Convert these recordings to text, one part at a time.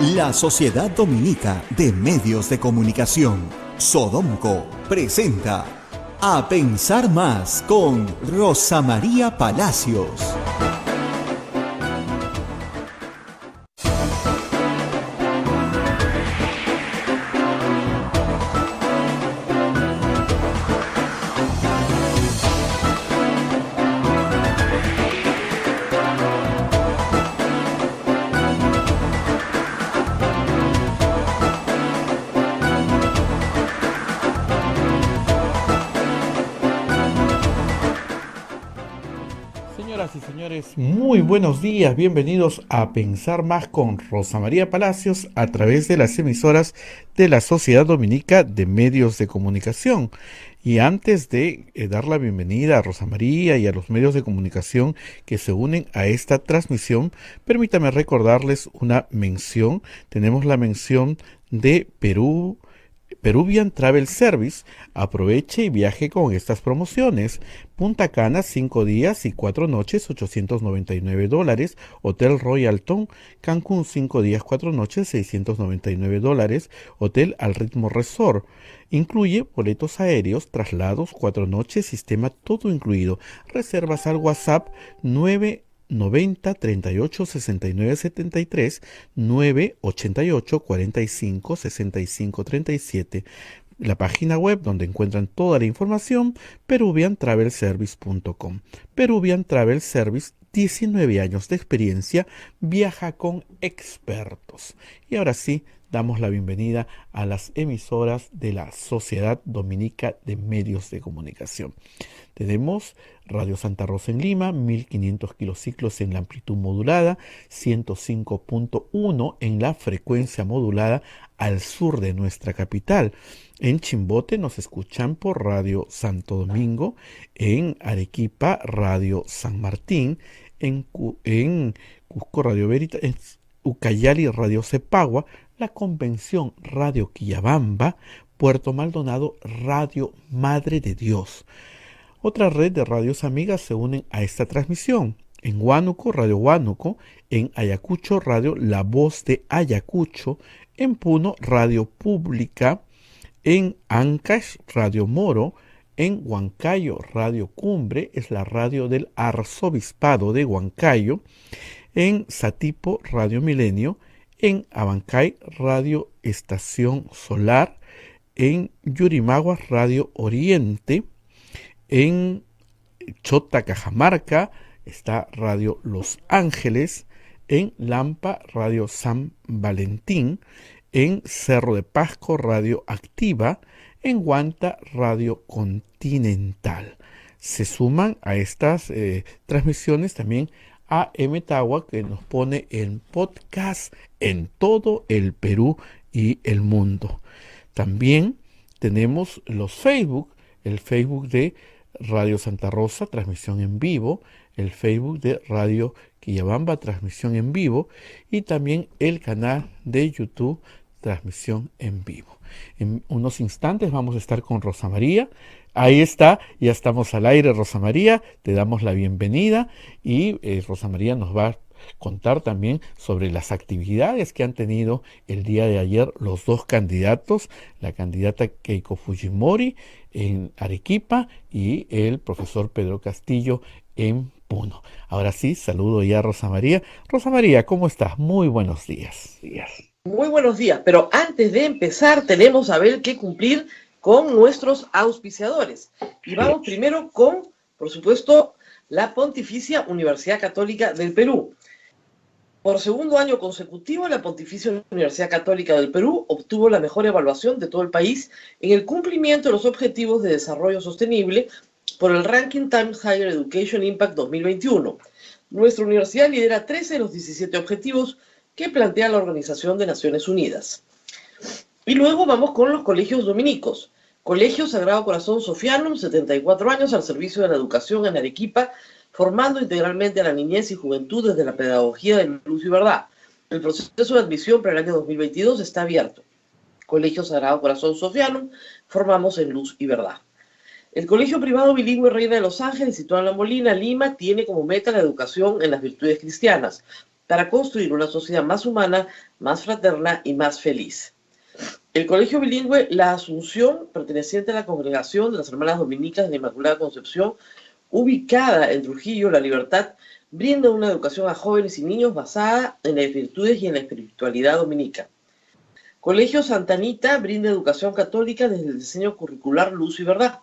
La Sociedad Dominica de Medios de Comunicación, Sodomco, presenta A Pensar Más con Rosa María Palacios. Señoras y señores, muy buenos días, bienvenidos a Pensar Más con Rosa María Palacios a través de las emisoras de la Sociedad Dominica de Medios de Comunicación. Y antes de dar la bienvenida a Rosa María y a los medios de comunicación que se unen a esta transmisión, permítame recordarles una mención. Tenemos la mención de Peruvian Travel Service. Aproveche y viaje con estas promociones. Punta Cana, 5 días y 4 noches, $899. Hotel Royalton, Cancún, 5 días, 4 noches, $699. Hotel Al Ritmo Resort. Incluye boletos aéreos, traslados, 4 noches, sistema todo incluido. Reservas al WhatsApp 990 38 69 73 988 45 65 37. La página web donde encuentran toda la información, peruviantravelservice.com. Peruvian Travel Service, 19 años de experiencia, viaja con expertos. Y ahora sí, damos la bienvenida a las emisoras de la Sociedad Dominica de Medios de Comunicación. Tenemos Radio Santa Rosa en Lima, 1500 kilociclos en la amplitud modulada, 105.1 en la frecuencia modulada al sur de nuestra capital. En Chimbote nos escuchan por Radio Santo Domingo, en Arequipa Radio San Martín, en Cusco Radio Veritas, en Ucayali Radio Cepagua, la Convención Radio Quillabamba, Puerto Maldonado Radio Madre de Dios. Otra red de radios amigas se unen a esta transmisión. En Huánuco, Radio Huánuco. En Ayacucho, Radio La Voz de Ayacucho. En Puno, Radio Pública. En Ancash, Radio Moro. En Huancayo, Radio Cumbre, es la radio del Arzobispado de Huancayo. En Satipo, Radio Milenio. En Abancay, Radio Estación Solar. En Yurimaguas, Radio Oriente. En Chota, Cajamarca, está Radio Los Ángeles. En Lampa, Radio San Valentín. En Cerro de Pasco, Radio Activa. En Huanta, Radio Continental. Se suman a estas transmisiones también a Tagua, que nos pone en podcast en todo el Perú y el mundo. También tenemos los Facebook, el Facebook de Radio Santa Rosa, transmisión en vivo, el Facebook de Radio Quillabamba, transmisión en vivo, y también el canal de YouTube, transmisión en vivo. En unos instantes vamos a estar con Rosa María. Ahí está, ya estamos al aire, Rosa María, te damos la bienvenida y Rosa María nos va a contar también sobre las actividades que han tenido el día de ayer los dos candidatos, la candidata Keiko Fujimori en Arequipa y el profesor Pedro Castillo en Puno. Ahora sí, saludo ya a Rosa María. Rosa María, ¿cómo estás? Muy buenos días. Muy buenos días, pero antes de empezar tenemos a ver qué cumplir con nuestros auspiciadores. Y vamos primero con, por supuesto, la Pontificia Universidad Católica del Perú. Por segundo año consecutivo, la Pontificia Universidad Católica del Perú obtuvo la mejor evaluación de todo el país en el cumplimiento de los Objetivos de Desarrollo Sostenible por el Ranking Times Higher Education Impact 2021. Nuestra universidad lidera 13 de los 17 objetivos que plantea la Organización de Naciones Unidas. Y luego vamos con los colegios dominicos. Colegio Sagrado Corazón Sofianum, 74 años al servicio de la educación en Arequipa, formando integralmente a la niñez y juventud desde la pedagogía de luz y verdad. El proceso de admisión para el año 2022 está abierto. Colegio Sagrado Corazón Sofianum, formamos en luz y verdad. El Colegio Privado Bilingüe Reina de los Ángeles, situado en La Molina, Lima, tiene como meta la educación en las virtudes cristianas. para construir una sociedad más humana, más fraterna y más feliz. El Colegio Bilingüe La Asunción, perteneciente a la Congregación de las Hermanas Dominicas de la Inmaculada Concepción, ubicada en Trujillo, La Libertad, brinda una educación a jóvenes y niños basada en las virtudes y en la espiritualidad dominica. Colegio Santa Anita brinda educación católica desde el diseño curricular Luz y Verdad.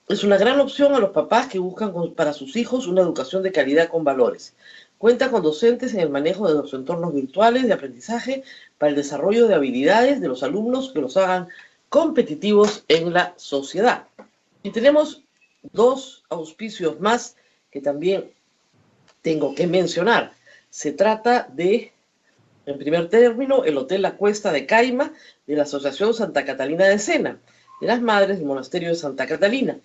Es una gran opción a los papás que buscan para sus hijos una educación de calidad con valores. Cuenta con docentes en el manejo de los entornos virtuales de aprendizaje para el desarrollo de habilidades de los alumnos que los hagan competitivos en la sociedad. Y tenemos dos auspicios más que también tengo que mencionar. Se trata de, en primer término, el Hotel La Cuesta de Caima, de la Asociación Santa Catalina de Sena, de las Madres del Monasterio de Santa Catalina.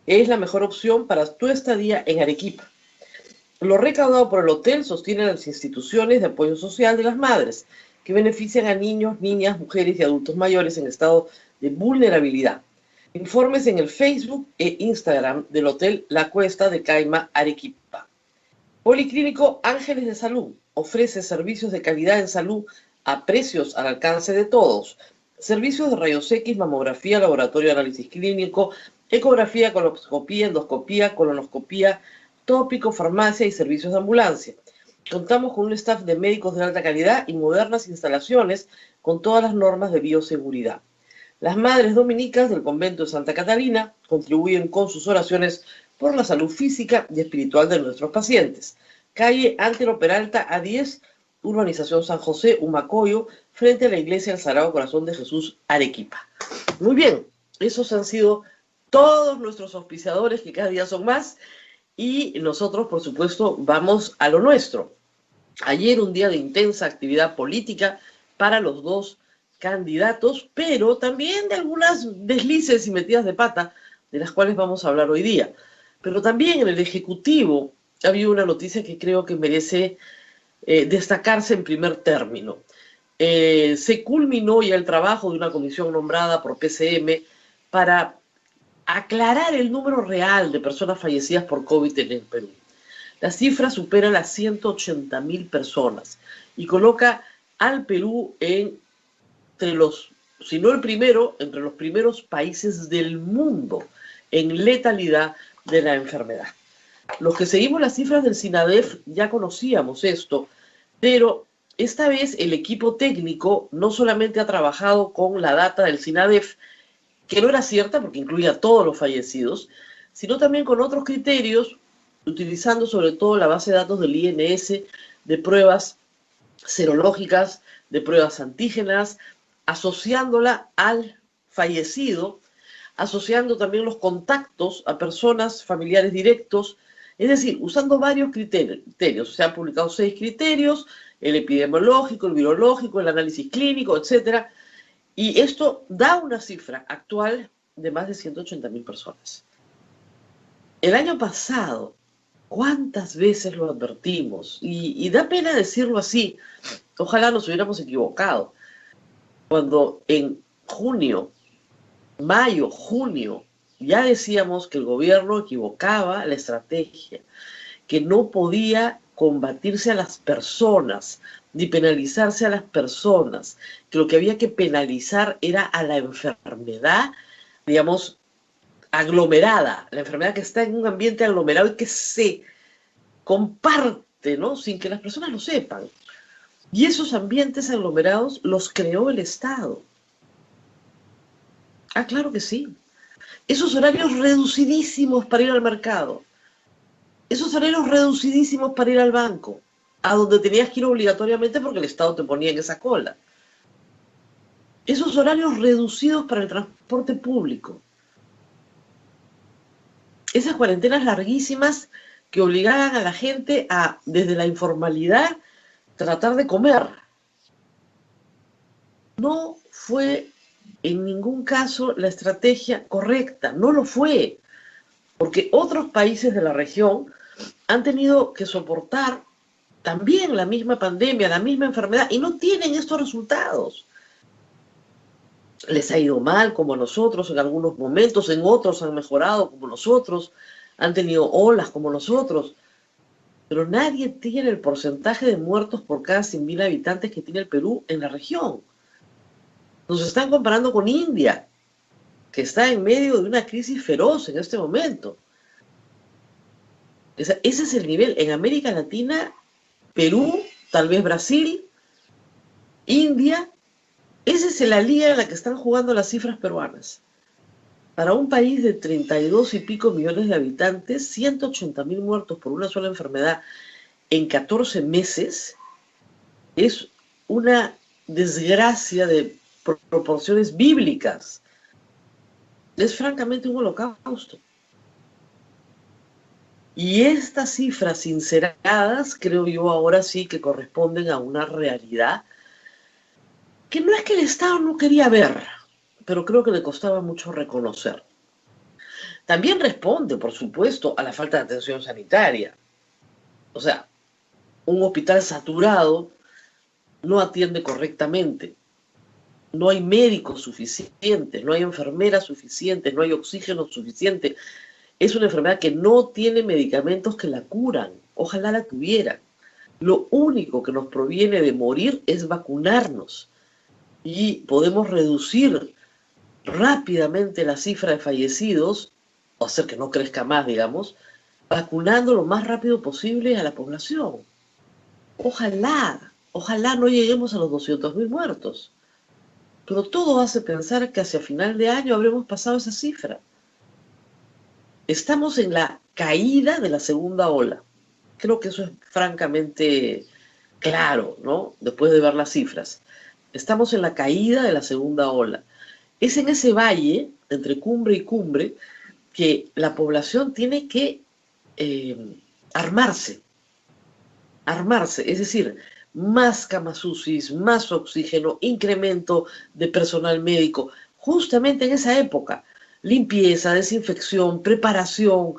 Es la mejor opción para tu estadía en Arequipa. Lo recaudado por el hotel sostiene las instituciones de apoyo social de las madres, que benefician a niños, niñas, mujeres y adultos mayores en estado de vulnerabilidad. Informes en el Facebook e Instagram del Hotel La Cuesta de Caima, Arequipa. Policlínico Ángeles de Salud ofrece servicios de calidad en salud a precios al alcance de todos. Servicios de rayos X, mamografía, laboratorio de análisis clínico, ecografía, coloscopía, endoscopía, colonoscopía, tópico, farmacia y servicios de ambulancia. Contamos con un staff de médicos de alta calidad y modernas instalaciones con todas las normas de bioseguridad. Las madres dominicas del convento de Santa Catalina contribuyen con sus oraciones por la salud física y espiritual de nuestros pacientes. Calle Antero Peralta A10, Urbanización San José, Humacoyo, frente a la Iglesia del Sagrado Corazón de Jesús, Arequipa. Muy bien, esos han sido todos nuestros auspiciadores, que cada día son más, y nosotros, por supuesto, vamos a lo nuestro. Ayer un día de intensa actividad política para los dos candidatos, pero también de algunas deslices y metidas de pata, de las cuales vamos a hablar hoy día. Pero también en el Ejecutivo ha habido una noticia que creo que merece destacarse en primer término. Se culminó ya el trabajo de una comisión nombrada por PCM para aclarar el número real de personas fallecidas por COVID en el Perú. La cifra supera las 180.000 personas y coloca al Perú entre los, si no el primero, entre los primeros países del mundo en letalidad de la enfermedad. Los que seguimos las cifras del SINADEF ya conocíamos esto, pero esta vez el equipo técnico no solamente ha trabajado con la data del SINADEF, que no era cierta porque incluía a todos los fallecidos, sino también con otros criterios, utilizando sobre todo la base de datos del INS, de pruebas serológicas, de pruebas antígenas, asociándola al fallecido, asociando también los contactos a personas, familiares directos, es decir, usando varios criterios. Se han publicado 6 criterios, el epidemiológico, el virológico, el análisis clínico, etcétera. Y esto da una cifra actual de más de 180.000 personas. El año pasado, ¿cuántas veces lo advertimos? Y da pena decirlo así. Ojalá nos hubiéramos equivocado. Cuando en mayo, junio, ya decíamos que el gobierno equivocaba la estrategia, que no podía combatirse a las personas, ni penalizarse a las personas, que lo que había que penalizar era a la enfermedad, digamos, aglomerada, la enfermedad que está en un ambiente aglomerado y que se comparte, ¿no?, sin que las personas lo sepan. Y esos ambientes aglomerados los creó el Estado. Ah, claro que sí. Esos horarios reducidísimos para ir al mercado, esos horarios reducidísimos para ir al banco, a donde tenías que ir obligatoriamente porque el Estado te ponía en esa cola. Esos horarios reducidos para el transporte público. Esas cuarentenas larguísimas que obligaban a la gente a, desde la informalidad, tratar de comer. No fue en ningún caso la estrategia correcta, no lo fue, porque otros países de la región han tenido que soportar también la misma pandemia, la misma enfermedad, y no tienen estos resultados. Les ha ido mal como a nosotros en algunos momentos, en otros han mejorado como nosotros, han tenido olas como nosotros, pero nadie tiene el porcentaje de muertos por cada 100.000 habitantes que tiene el Perú en la región. Nos están comparando con India, que está en medio de una crisis feroz en este momento. Ese es el nivel. En América Latina, Perú, tal vez Brasil, India, esa es la liga en la que están jugando las cifras peruanas. Para un país de 32 y pico millones de habitantes, 180.000 muertos por una sola enfermedad en 14 meses es una desgracia de proporciones bíblicas. Es francamente un holocausto. Y estas cifras sinceradas, creo yo, ahora sí que corresponden a una realidad que no es que el Estado no quería ver, pero creo que le costaba mucho reconocer. También responde, por supuesto, a la falta de atención sanitaria. O sea, un hospital saturado no atiende correctamente. No hay médicos suficientes, no hay enfermeras suficientes, no hay oxígeno suficiente. Es una enfermedad que no tiene medicamentos que la curan. Ojalá la tuviera. Lo único que nos proviene de morir es vacunarnos. Y podemos reducir rápidamente la cifra de fallecidos, o hacer que no crezca más, digamos, vacunando lo más rápido posible a la población. Ojalá no lleguemos a los 200.000 muertos. Pero todo hace pensar que hacia final de año habremos pasado esa cifra. Estamos en la caída de la segunda ola. Creo que eso es francamente claro, ¿no? Después de ver las cifras. Estamos en la caída de la segunda ola. Es en ese valle, entre cumbre y cumbre, que la población tiene que armarse, es decir, más camas UCI, más oxígeno, incremento de personal médico, justamente en esa época, limpieza, desinfección, preparación,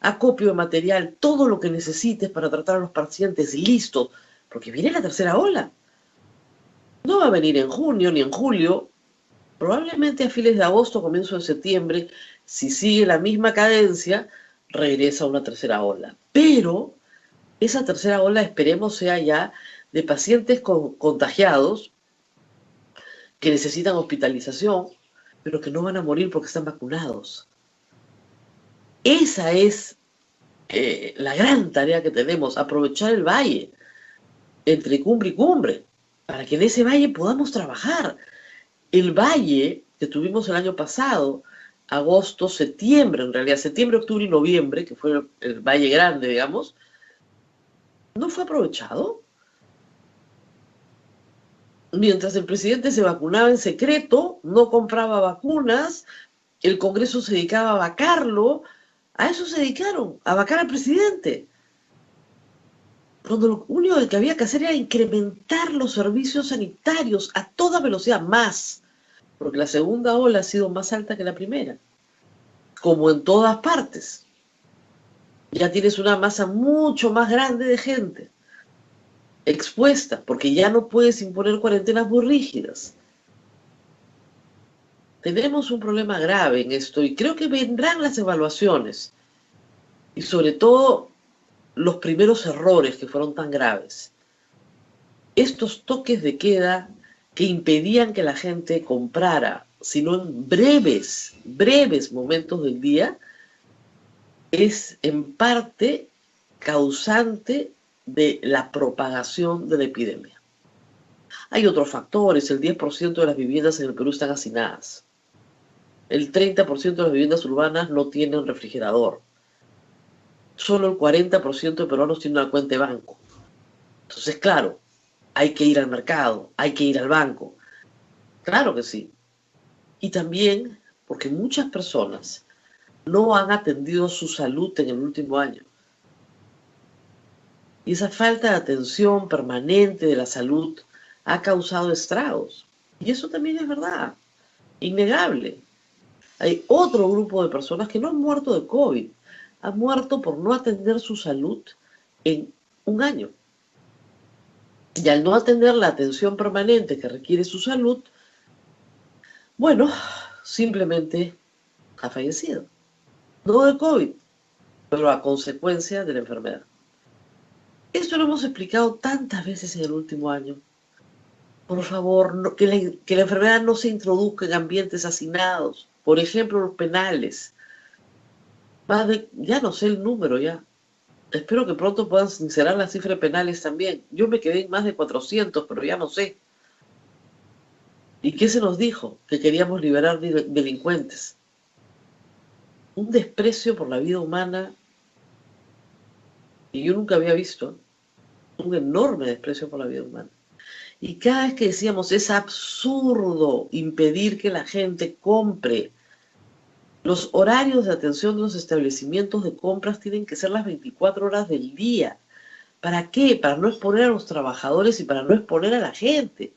acopio de material, todo lo que necesites para tratar a los pacientes listos, porque viene la tercera ola. No va a venir en junio ni en julio, probablemente a fines de agosto, comienzo de septiembre, si sigue la misma cadencia, regresa una tercera ola. Pero esa tercera ola esperemos sea ya de pacientes contagiados que necesitan hospitalización, pero que no van a morir porque están vacunados. Esa es la gran tarea que tenemos, aprovechar el valle, entre cumbre y cumbre, para que en ese valle podamos trabajar. El valle que tuvimos el año pasado, agosto, septiembre, en realidad, septiembre, octubre y noviembre, que fue el valle grande, digamos, no fue aprovechado. Mientras el presidente se vacunaba en secreto, no compraba vacunas, el Congreso se dedicaba a vacarlo, a eso se dedicaron, a vacar al presidente. Cuando lo único que había que hacer era incrementar los servicios sanitarios a toda velocidad, más, porque la segunda ola ha sido más alta que la primera, como en todas partes. Ya tienes una masa mucho más grande de gente expuesta, porque ya no puedes imponer cuarentenas muy rígidas. Tenemos un problema grave en esto y creo que vendrán las evaluaciones y sobre todo los primeros errores que fueron tan graves. Estos toques de queda que impedían que la gente comprara, sino en breves momentos del día, es en parte causante de la propagación de la epidemia. Hay otros factores, el 10% de las viviendas en el Perú están hacinadas. El 30% de las viviendas urbanas no tienen refrigerador. Solo el 40% de peruanos tienen una cuenta de banco. Entonces, claro, hay que ir al mercado, hay que ir al banco. Claro que sí. Y también porque muchas personas no han atendido su salud en el último año. Y esa falta de atención permanente de la salud ha causado estragos. Y eso también es verdad, innegable. Hay otro grupo de personas que no han muerto de COVID, han muerto por no atender su salud en un año. Y al no atender la atención permanente que requiere su salud, bueno, simplemente ha fallecido. No de COVID, pero a consecuencia de la enfermedad. Esto lo hemos explicado tantas veces en el último año. Por favor, que la enfermedad no se introduzca en ambientes hacinados. Por ejemplo, los penales. Ya no sé el número ya. Espero que pronto puedan sincerar la cifra de penales también. Yo me quedé en más de 400, pero ya no sé. ¿Y qué se nos dijo? Que queríamos liberar delincuentes. Un desprecio por la vida humana que yo nunca había visto. Un enorme desprecio por la vida humana. Y cada vez que decíamos, es absurdo impedir que la gente compre. Los horarios de atención de los establecimientos de compras tienen que ser las 24 horas del día. ¿Para qué? Para no exponer a los trabajadores y para no exponer a la gente.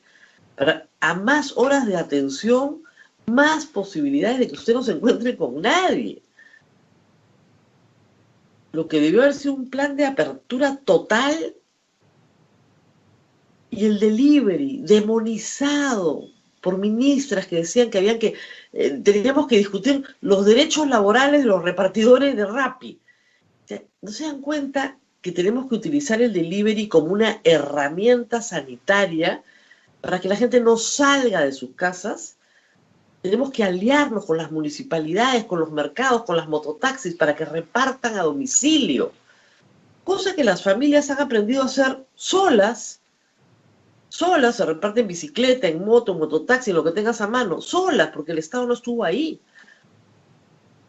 A más horas de atención, más posibilidades de que usted no se encuentre con nadie. Lo que debió haber sido un plan de apertura total y el delivery demonizado por ministras que decían que teníamos que discutir los derechos laborales de los repartidores de Rappi. O sea, ¿no se dan cuenta que tenemos que utilizar el delivery como una herramienta sanitaria para que la gente no salga de sus casas? Tenemos que aliarnos con las municipalidades, con los mercados, con las mototaxis para que repartan a domicilio. Cosa que las familias han aprendido a hacer solas. Solas, se reparten en bicicleta, en moto, en mototaxi, lo que tengas a mano. Solas, porque el Estado no estuvo ahí.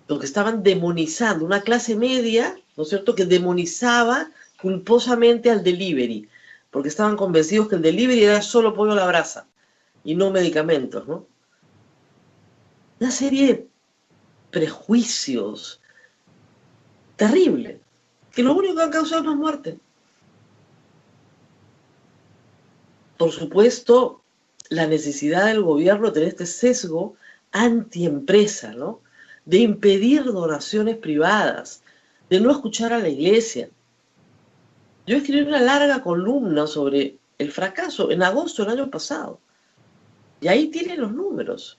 Porque estaban demonizando una clase media, ¿no es cierto?, que demonizaba culposamente al delivery. Porque estaban convencidos que el delivery era solo pollo a la brasa y no medicamentos, ¿no? Una serie de prejuicios terribles, que lo único que han causado es más muerte. Por supuesto, la necesidad del gobierno de tener este sesgo antiempresa, ¿no? De impedir donaciones privadas, de no escuchar a la iglesia. Yo escribí una larga columna sobre el fracaso en agosto del año pasado. Y ahí tienen los números.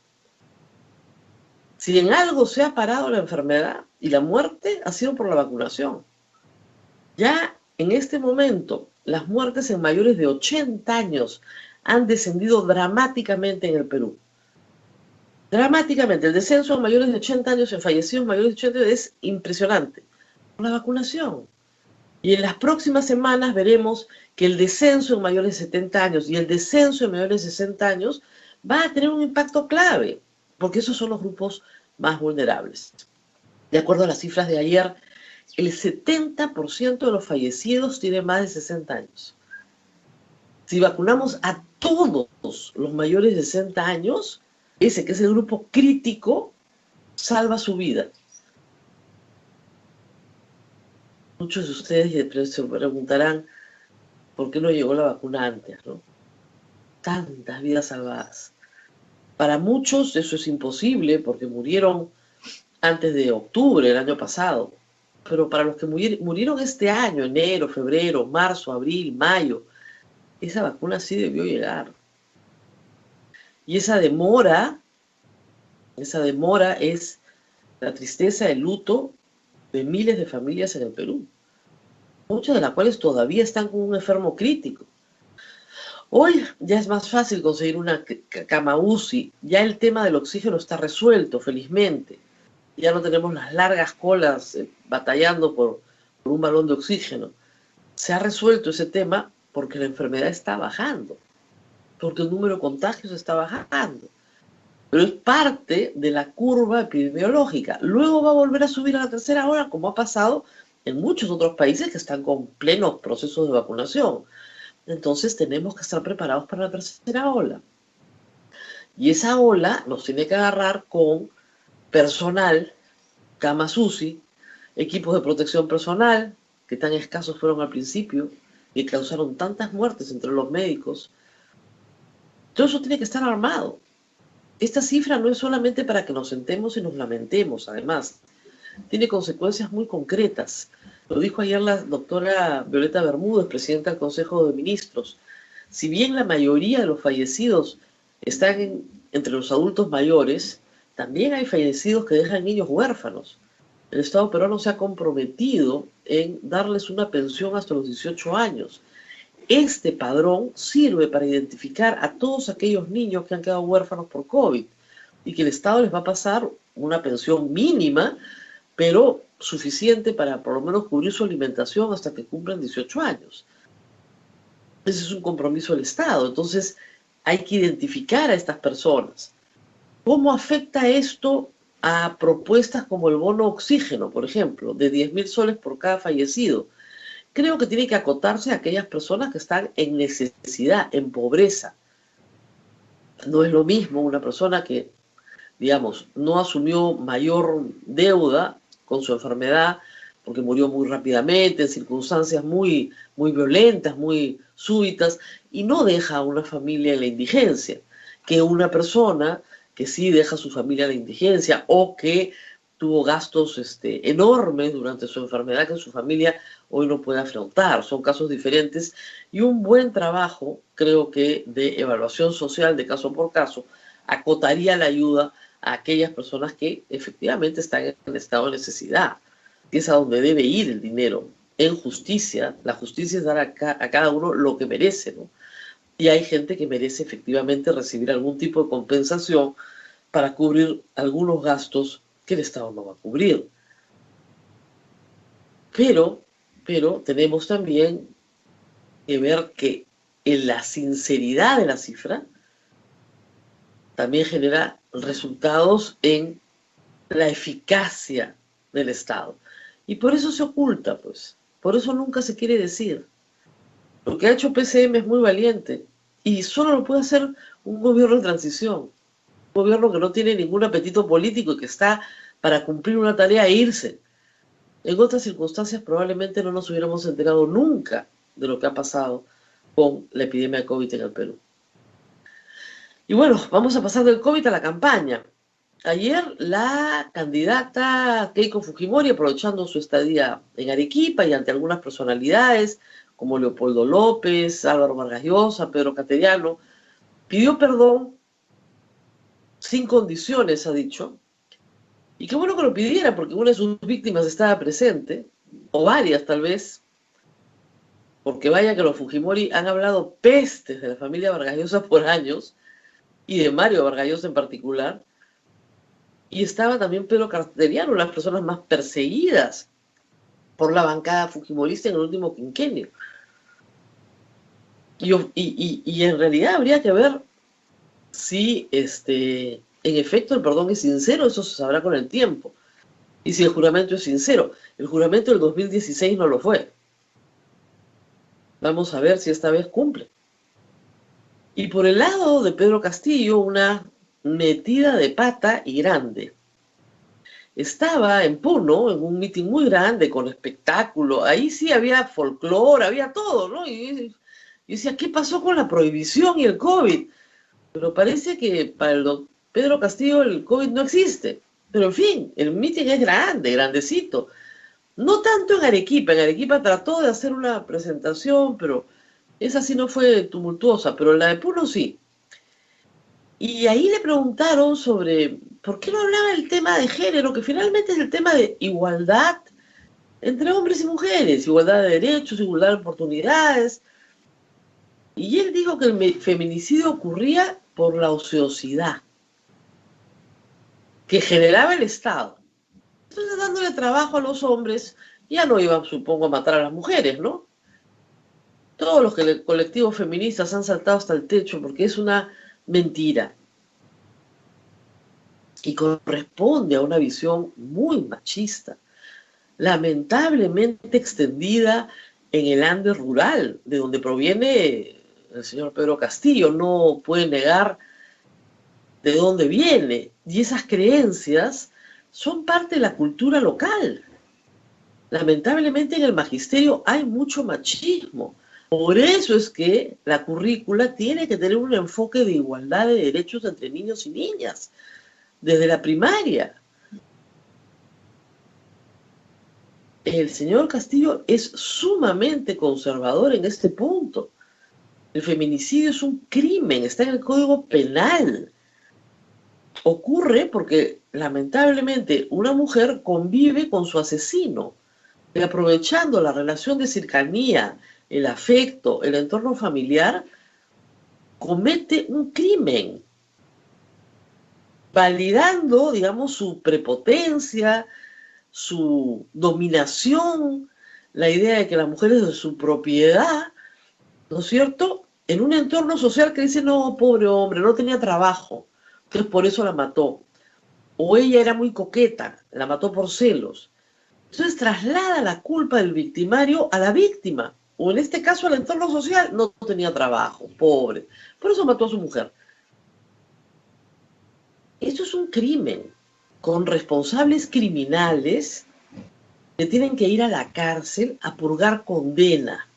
Si en algo se ha parado la enfermedad y la muerte, ha sido por la vacunación. Ya en este momento, las muertes en mayores de 80 años han descendido dramáticamente en el Perú. Dramáticamente. El descenso en mayores de 80 años, en fallecidos mayores de 80 años, es impresionante. Por la vacunación. Y en las próximas semanas veremos que el descenso en mayores de 70 años y el descenso en mayores de 60 años va a tener un impacto clave, porque esos son los grupos más vulnerables. De acuerdo a las cifras de ayer, el 70% de los fallecidos tiene más de 60 años. Si vacunamos a todos los mayores de 60 años, ese que es el grupo crítico, salva su vida. Muchos de ustedes se preguntarán por qué no llegó la vacuna antes, ¿no? Tantas vidas salvadas. Para muchos eso es imposible porque murieron antes de octubre del año pasado. Pero para los que murieron este año, enero, febrero, marzo, abril, mayo, esa vacuna sí debió llegar. Y esa demora es la tristeza, el luto de miles de familias en el Perú, muchas de las cuales todavía están con un enfermo crítico. Hoy ya es más fácil conseguir una cama UCI, ya el tema del oxígeno está resuelto, felizmente. Ya no tenemos las largas colas batallando por un balón de oxígeno. Se ha resuelto ese tema porque la enfermedad está bajando, porque el número de contagios está bajando. Pero es parte de la curva epidemiológica. Luego va a volver a subir a la tercera ola, como ha pasado en muchos otros países que están con plenos procesos de vacunación. Entonces tenemos que estar preparados para la tercera ola. Y esa ola nos tiene que agarrar con personal, camas UCI, equipos de protección personal, que tan escasos fueron al principio y causaron tantas muertes entre los médicos. Todo eso tiene que estar armado. Esta cifra no es solamente para que nos sentemos y nos lamentemos, además, tiene consecuencias muy concretas. Lo dijo ayer la doctora Violeta Bermúdez, presidenta del Consejo de Ministros. Si bien la mayoría de los fallecidos están entre los adultos mayores, también hay fallecidos que dejan niños huérfanos. El Estado peruano se ha comprometido en darles una pensión hasta los 18 años. Este padrón sirve para identificar a todos aquellos niños que han quedado huérfanos por COVID y que el Estado les va a pasar una pensión mínima, pero suficiente para por lo menos cubrir su alimentación hasta que cumplan 18 años. Ese es un compromiso del Estado. Entonces hay que identificar a estas personas. ¿Cómo afecta esto a propuestas como el bono oxígeno, por ejemplo, de 10.000 soles por cada fallecido? Creo que tiene que acotarse a aquellas personas que están en necesidad, en pobreza. No es lo mismo una persona que, digamos, no asumió mayor deuda con su enfermedad porque murió muy rápidamente, en circunstancias muy violentas, muy súbitas, y no deja a una familia en la indigencia, que una persona que sí deja a su familia en la indigencia o que tuvo gastos enormes durante su enfermedad que su familia hoy no puede afrontar. Son casos diferentes y un buen trabajo, creo que, de evaluación social de caso por caso, acotaría la ayuda a aquellas personas que efectivamente están en estado de necesidad, que es a donde debe ir el dinero. En justicia, la justicia es dar a cada uno lo que merece, ¿no? Y hay gente que merece efectivamente recibir algún tipo de compensación para cubrir algunos gastos que el Estado no va a cubrir. Pero tenemos también que ver que en la sinceridad de la cifra también genera resultados en la eficacia del Estado. Y por eso se oculta, pues. Por eso nunca se quiere decir. Lo que ha hecho PCM es muy valiente y solo lo puede hacer un gobierno de transición. Un gobierno que no tiene ningún apetito político y que está para cumplir una tarea e irse. En otras circunstancias probablemente no nos hubiéramos enterado nunca de lo que ha pasado con la epidemia de COVID en el Perú. Y bueno, vamos a pasar del COVID a la campaña. Ayer la candidata Keiko Fujimori, aprovechando su estadía en Arequipa y ante algunas personalidades como Leopoldo López, Álvaro Vargas Llosa, Pedro Cateriano, pidió perdón sin condiciones, ha dicho. Y qué bueno que lo pidiera, porque una de sus víctimas estaba presente, o varias tal vez, porque vaya que los Fujimori han hablado pestes de la familia Vargas Llosa por años, y de Mario Vargas Llosa en particular, y estaba también Pedro Cateriano, las personas más perseguidas por la bancada fujimorista en el último quinquenio. Y en realidad habría que ver si en efecto el perdón es sincero, eso se sabrá con el tiempo. Y si el juramento es sincero. El juramento del 2016 no lo fue. Vamos a ver si esta vez cumple. Y por el lado de Pedro Castillo, una metida de pata y grande. Estaba en Puno, en un mitin muy grande, con espectáculo. Ahí sí había folclore, había todo, ¿no? Y decía, ¿qué pasó con la prohibición y el COVID? Pero parece que para el Pedro Castillo el COVID no existe. Pero en fin, el mitin es grande, grandecito. No tanto en Arequipa. En Arequipa trató de hacer una presentación, pero esa sí no fue tumultuosa, pero la de Puno sí. Y ahí le preguntaron sobre por qué no hablaba del tema de género, que finalmente es el tema de igualdad entre hombres y mujeres, igualdad de derechos, igualdad de oportunidades. Y él dijo que el feminicidio ocurría por la ociosidad que generaba el Estado. Entonces, dándole trabajo a los hombres, ya no iban, supongo, a matar a las mujeres, ¿no? Todos los colectivos feministas han saltado hasta el techo porque es una mentira. Y corresponde a una visión muy machista, lamentablemente extendida en el ande rural, de donde proviene el señor Pedro Castillo. No puede negar de dónde viene. Y esas creencias son parte de la cultura local. Lamentablemente en el magisterio hay mucho machismo. Por eso es que la currícula tiene que tener un enfoque de igualdad de derechos entre niños y niñas, desde la primaria. El señor Castillo es sumamente conservador en este punto. El feminicidio es un crimen, está en el Código Penal. ocurre porque lamentablemente una mujer convive con su asesino y aprovechando la relación de cercanía, el afecto, el entorno familiar, comete un crimen, validando, digamos, su prepotencia, su dominación, la idea de que la mujer es de su propiedad, ¿no es cierto? En un entorno social que dice, no, pobre hombre, no tenía trabajo, entonces por eso la mató. O ella era muy coqueta, la mató por celos. Entonces traslada la culpa del victimario a la víctima, o en este caso al entorno social, no tenía trabajo, pobre, por eso mató a su mujer. Esto es un crimen, con responsables criminales que tienen que ir a la cárcel a purgar condena.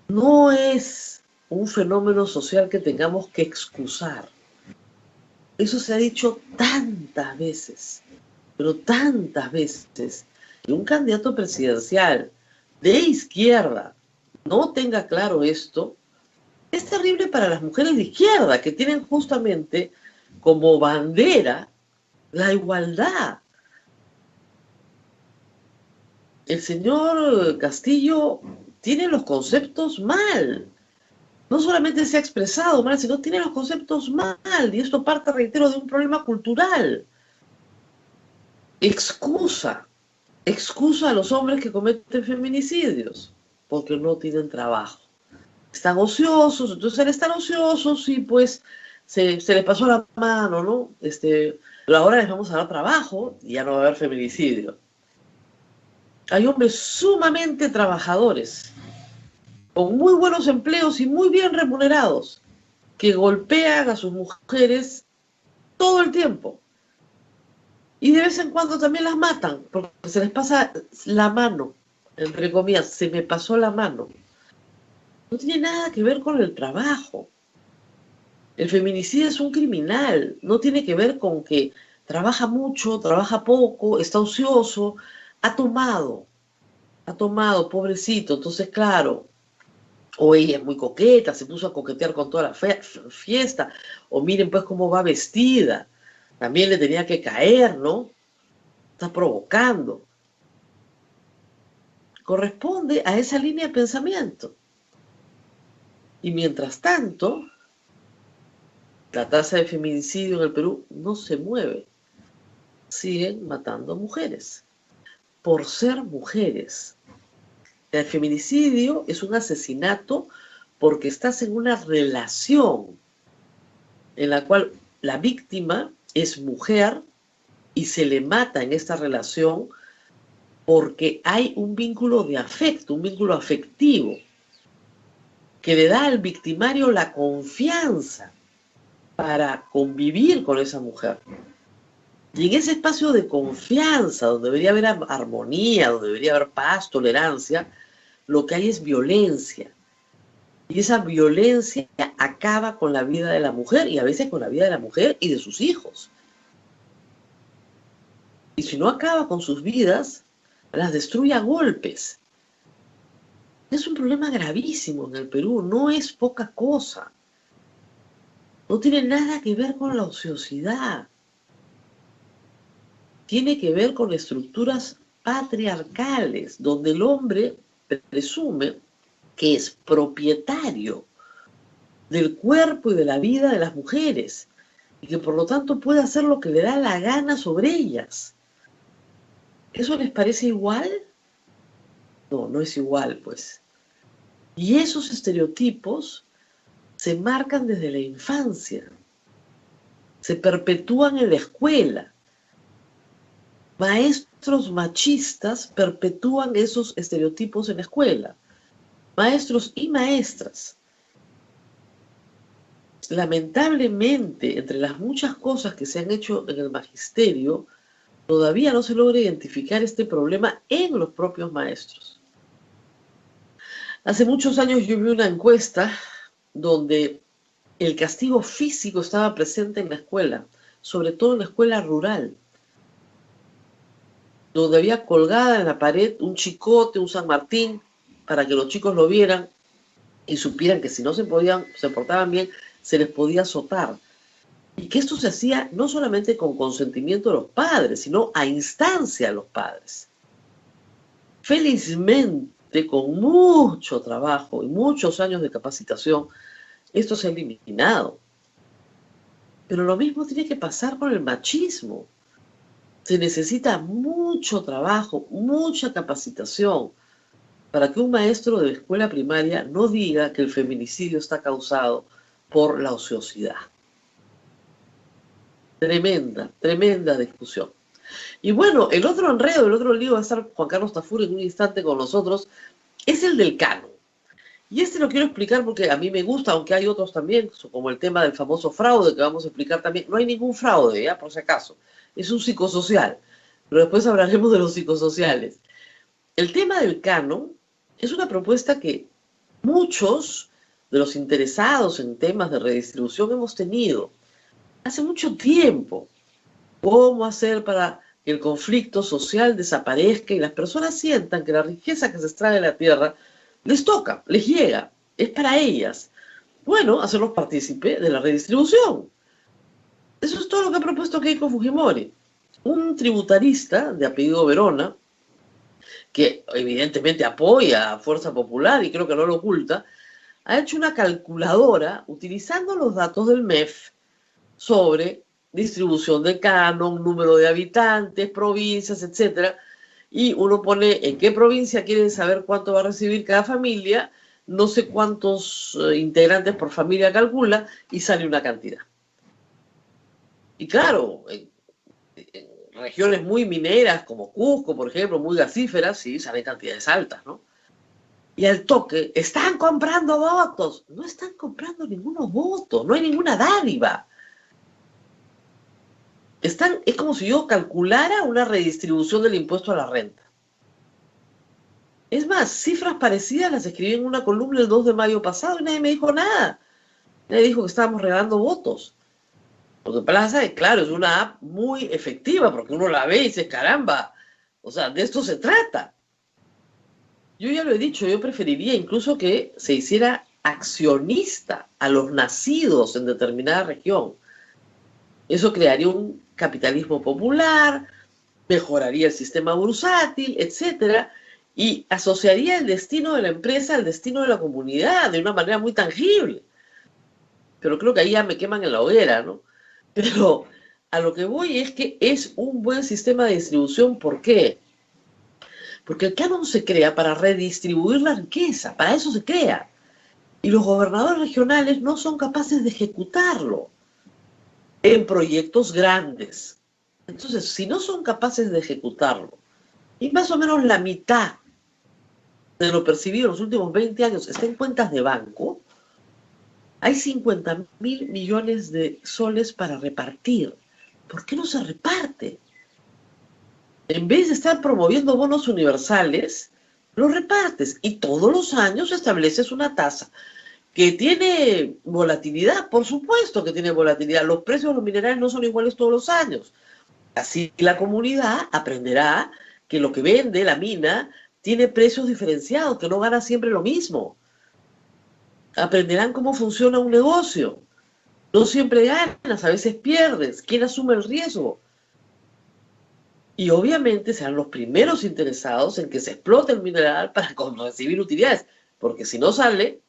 No es un fenómeno social que tengamos que excusar. Eso se ha dicho tantas veces, pero tantas veces, que un candidato presidencial de izquierda no tenga claro esto, es terrible para las mujeres de izquierda, que tienen justamente como bandera la igualdad. El señor Castillo tiene los conceptos mal. No solamente se ha expresado mal, sino tiene los conceptos mal. Y esto parte, reitero, de un problema cultural. Excusa a los hombres que cometen feminicidios porque no tienen trabajo. Están ociosos, entonces al estar ociosos, sí, pues se les pasó la mano, ¿no? Pero ahora les vamos a dar trabajo y ya no va a haber feminicidio. Hay hombres sumamente trabajadores, con muy buenos empleos y muy bien remunerados, que golpean a sus mujeres todo el tiempo. Y de vez en cuando también las matan, porque se les pasa la mano, entre comillas, se me pasó la mano. No tiene nada que ver con el trabajo. El feminicidio es un criminal, no tiene que ver con que trabaja mucho, trabaja poco, está ocioso, ha tomado, pobrecito. Entonces, claro, o ella es muy coqueta, se puso a coquetear con toda la fiesta, o miren pues cómo va vestida, también le tenía que caer, ¿no? Está provocando. Corresponde a esa línea de pensamiento. Y mientras tanto, la tasa de feminicidio en el Perú no se mueve. Siguen matando mujeres por ser mujeres. El feminicidio es un asesinato porque estás en una relación en la cual la víctima es mujer y se le mata en esta relación porque hay un vínculo de afecto, un vínculo afectivo que le da al victimario la confianza para convivir con esa mujer. Y en ese espacio de confianza, donde debería haber armonía, donde debería haber paz, tolerancia, lo que hay es violencia. Y esa violencia acaba con la vida de la mujer y a veces con la vida de la mujer y de sus hijos. Y si no acaba con sus vidas, las destruye a golpes. Es un problema gravísimo en el Perú, no es poca cosa. No tiene nada que ver con la ociosidad. Tiene que ver con estructuras patriarcales, donde el hombre presume que es propietario del cuerpo y de la vida de las mujeres, y que por lo tanto puede hacer lo que le da la gana sobre ellas. ¿Eso les parece igual? No, no es igual, pues. Y esos estereotipos se marcan desde la infancia, se perpetúan en la escuela. Maestros machistas perpetúan esos estereotipos en la escuela. Maestros y maestras. Lamentablemente, entre las muchas cosas que se han hecho en el magisterio, todavía no se logra identificar este problema en los propios maestros. Hace muchos años yo vi una encuesta donde el castigo físico estaba presente en la escuela, sobre todo en la escuela rural, donde había colgada en la pared un chicote, un San Martín, para que los chicos lo vieran y supieran que si no se portaban bien, se les podía azotar. Y que esto se hacía no solamente con consentimiento de los padres, sino a instancia de los padres. Felizmente, con mucho trabajo y muchos años de capacitación, esto se ha eliminado. Pero lo mismo tiene que pasar con el machismo. Se necesita mucho trabajo, mucha capacitación para que un maestro de escuela primaria no diga que el feminicidio está causado por la ociosidad. Tremenda, tremenda discusión. Y bueno, el otro enredo, el otro lío, va a estar Juan Carlos Tafur en un instante con nosotros, es el del canon. Y este lo quiero explicar porque a mí me gusta, aunque hay otros también, como el tema del famoso fraude que vamos a explicar también. No hay ningún fraude, ¿ya? Por si acaso. Es un psicosocial. Pero después hablaremos de los psicosociales. El tema del canon es una propuesta que muchos de los interesados en temas de redistribución hemos tenido hace mucho tiempo. ¿Cómo hacer para que el conflicto social desaparezca y las personas sientan que la riqueza que se extrae de la tierra les toca, les llega, es para ellas? Bueno, hacerlos partícipe de la redistribución. Eso es todo lo que ha propuesto Keiko Fujimori, un tributarista de apellido Verona, que evidentemente apoya a Fuerza Popular y creo que no lo oculta, ha hecho una calculadora utilizando los datos del MEF sobre distribución de canon, número de habitantes, provincias, etc. Y uno pone en qué provincia quieren saber cuánto va a recibir cada familia, no sé cuántos integrantes por familia calcula, y sale una cantidad. Y claro, en regiones muy mineras como Cusco, por ejemplo, muy gasíferas, sí, salen cantidades altas, ¿no? Y al toque, están comprando votos. No están comprando ningunos votos, no hay ninguna dádiva. Es como si yo calculara una redistribución del impuesto a la renta. Es más, cifras parecidas las escribí en una columna el 2 de mayo pasado y nadie me dijo nada. Nadie dijo que estábamos regalando votos. Lo que pasa es, claro, es una app muy efectiva porque uno la ve y dice, caramba, o sea, de esto se trata. Yo ya lo he dicho, yo preferiría incluso que se hiciera accionista a los nacidos en determinada región. Eso crearía un capitalismo popular, mejoraría el sistema bursátil, etcétera, y asociaría el destino de la empresa al destino de la comunidad de una manera muy tangible. Pero creo que ahí ya me queman en la hoguera, ¿no? Pero a lo que voy es que es un buen sistema de distribución. ¿Por qué? Porque el canon se crea para redistribuir la riqueza, para eso se crea. Y los gobernadores regionales no son capaces de ejecutarlo en proyectos grandes. Entonces, si no son capaces de ejecutarlo, y más o menos la mitad de lo percibido en los últimos 20 años está en cuentas de banco, hay 50.000 millones de soles para repartir. ¿Por qué no se reparte? En vez de estar promoviendo bonos universales, los repartes y todos los años estableces una tasa que tiene volatilidad. Por supuesto que tiene volatilidad. Los precios de los minerales no son iguales todos los años. Así la comunidad aprenderá que lo que vende la mina tiene precios diferenciados, que no gana siempre lo mismo. Aprenderán cómo funciona un negocio. No siempre ganas, a veces pierdes. ¿Quién asume el riesgo? Y obviamente serán los primeros interesados en que se explote el mineral para recibir utilidades. Porque si no sale